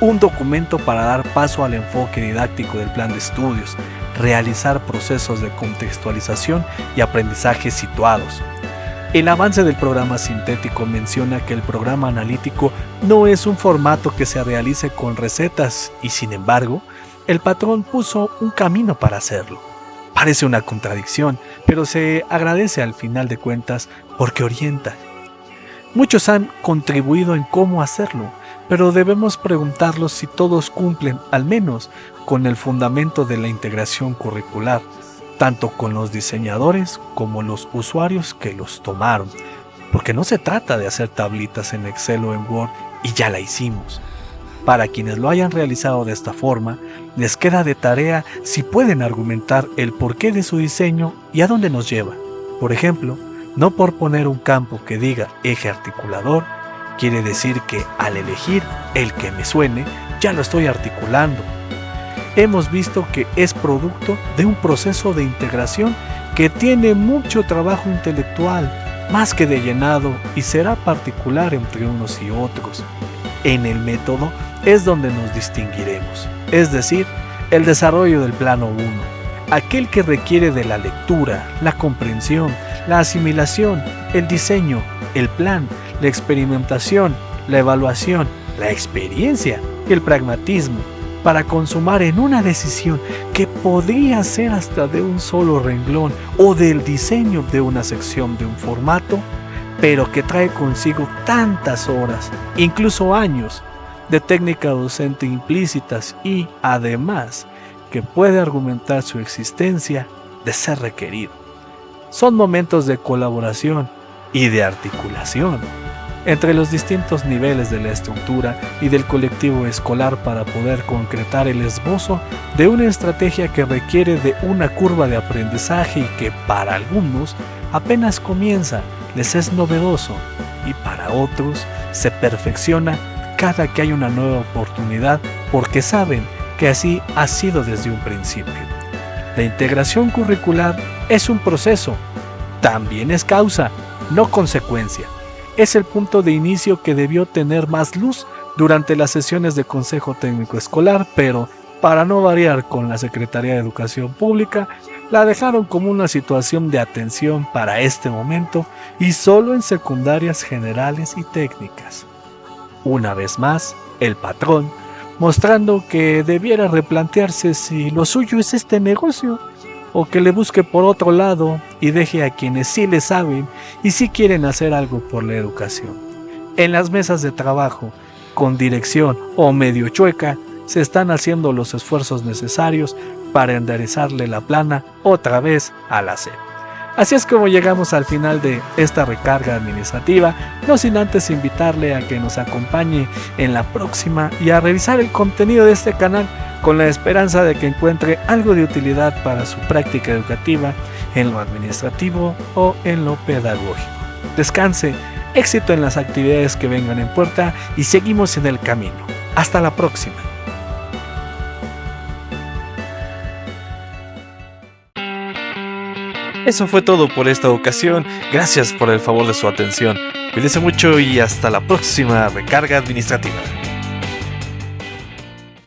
Un documento para dar paso al enfoque didáctico del plan de estudios, realizar procesos de contextualización y aprendizaje situados. El avance del programa sintético menciona que el programa analítico no es un formato que se realice con recetas y, sin embargo, el patrón puso un camino para hacerlo. Parece una contradicción, pero se agradece al final de cuentas porque orienta. Muchos han contribuido en cómo hacerlo, pero debemos preguntarnos si todos cumplen, al menos, con el fundamento de la integración curricular, tanto con los diseñadores como los usuarios que los tomaron, porque no se trata de hacer tablitas en Excel o en Word y ya la hicimos. Para quienes lo hayan realizado de esta forma, les queda de tarea si pueden argumentar el porqué de su diseño y a dónde nos lleva. Por ejemplo, no por poner un campo que diga eje articulador, quiere decir que al elegir el que me suene, ya lo estoy articulando. Hemos visto que es producto de un proceso de integración que tiene mucho trabajo intelectual, más que de llenado, y será particular entre unos y otros. En el método es donde nos distinguiremos, es decir, el desarrollo del plano 1, aquel que requiere de la lectura, la comprensión, la asimilación, el diseño, el plan, la experimentación, la evaluación, la experiencia y el pragmatismo, para consumar en una decisión que podría ser hasta de un solo renglón o del diseño de una sección de un formato, pero que trae consigo tantas horas, incluso años, de técnica docente implícitas y, además, que puede argumentar su existencia de ser requerido. Son momentos de colaboración y de articulación entre los distintos niveles de la estructura y del colectivo escolar para poder concretar el esbozo de una estrategia que requiere de una curva de aprendizaje y que para algunos apenas comienza, les es novedoso, y para otros se perfecciona cada que hay una nueva oportunidad porque saben que así ha sido desde un principio. La integración curricular es un proceso, también es causa, no consecuencia. Es el punto de inicio que debió tener más luz durante las sesiones de Consejo Técnico Escolar, pero para no variar con la Secretaría de Educación Pública, la dejaron como una situación de atención para este momento y solo en secundarias generales y técnicas. Una vez más, el patrón, mostrando que debiera replantearse si lo suyo es este negocio, o que le busque por otro lado y deje a quienes sí le saben y sí quieren hacer algo por la educación. En las mesas de trabajo, con dirección o medio chueca, se están haciendo los esfuerzos necesarios para enderezarle la plana otra vez a la SEP. Así es como llegamos al final de esta recarga administrativa, no sin antes invitarle a que nos acompañe en la próxima y a revisar el contenido de este canal con la esperanza de que encuentre algo de utilidad para su práctica educativa en lo administrativo o en lo pedagógico. Descanse, éxito en las actividades que vengan en puerta y seguimos en el camino. Hasta la próxima. Eso fue todo por esta ocasión. Gracias por el favor de su atención. Cuídense mucho y hasta la próxima recarga administrativa.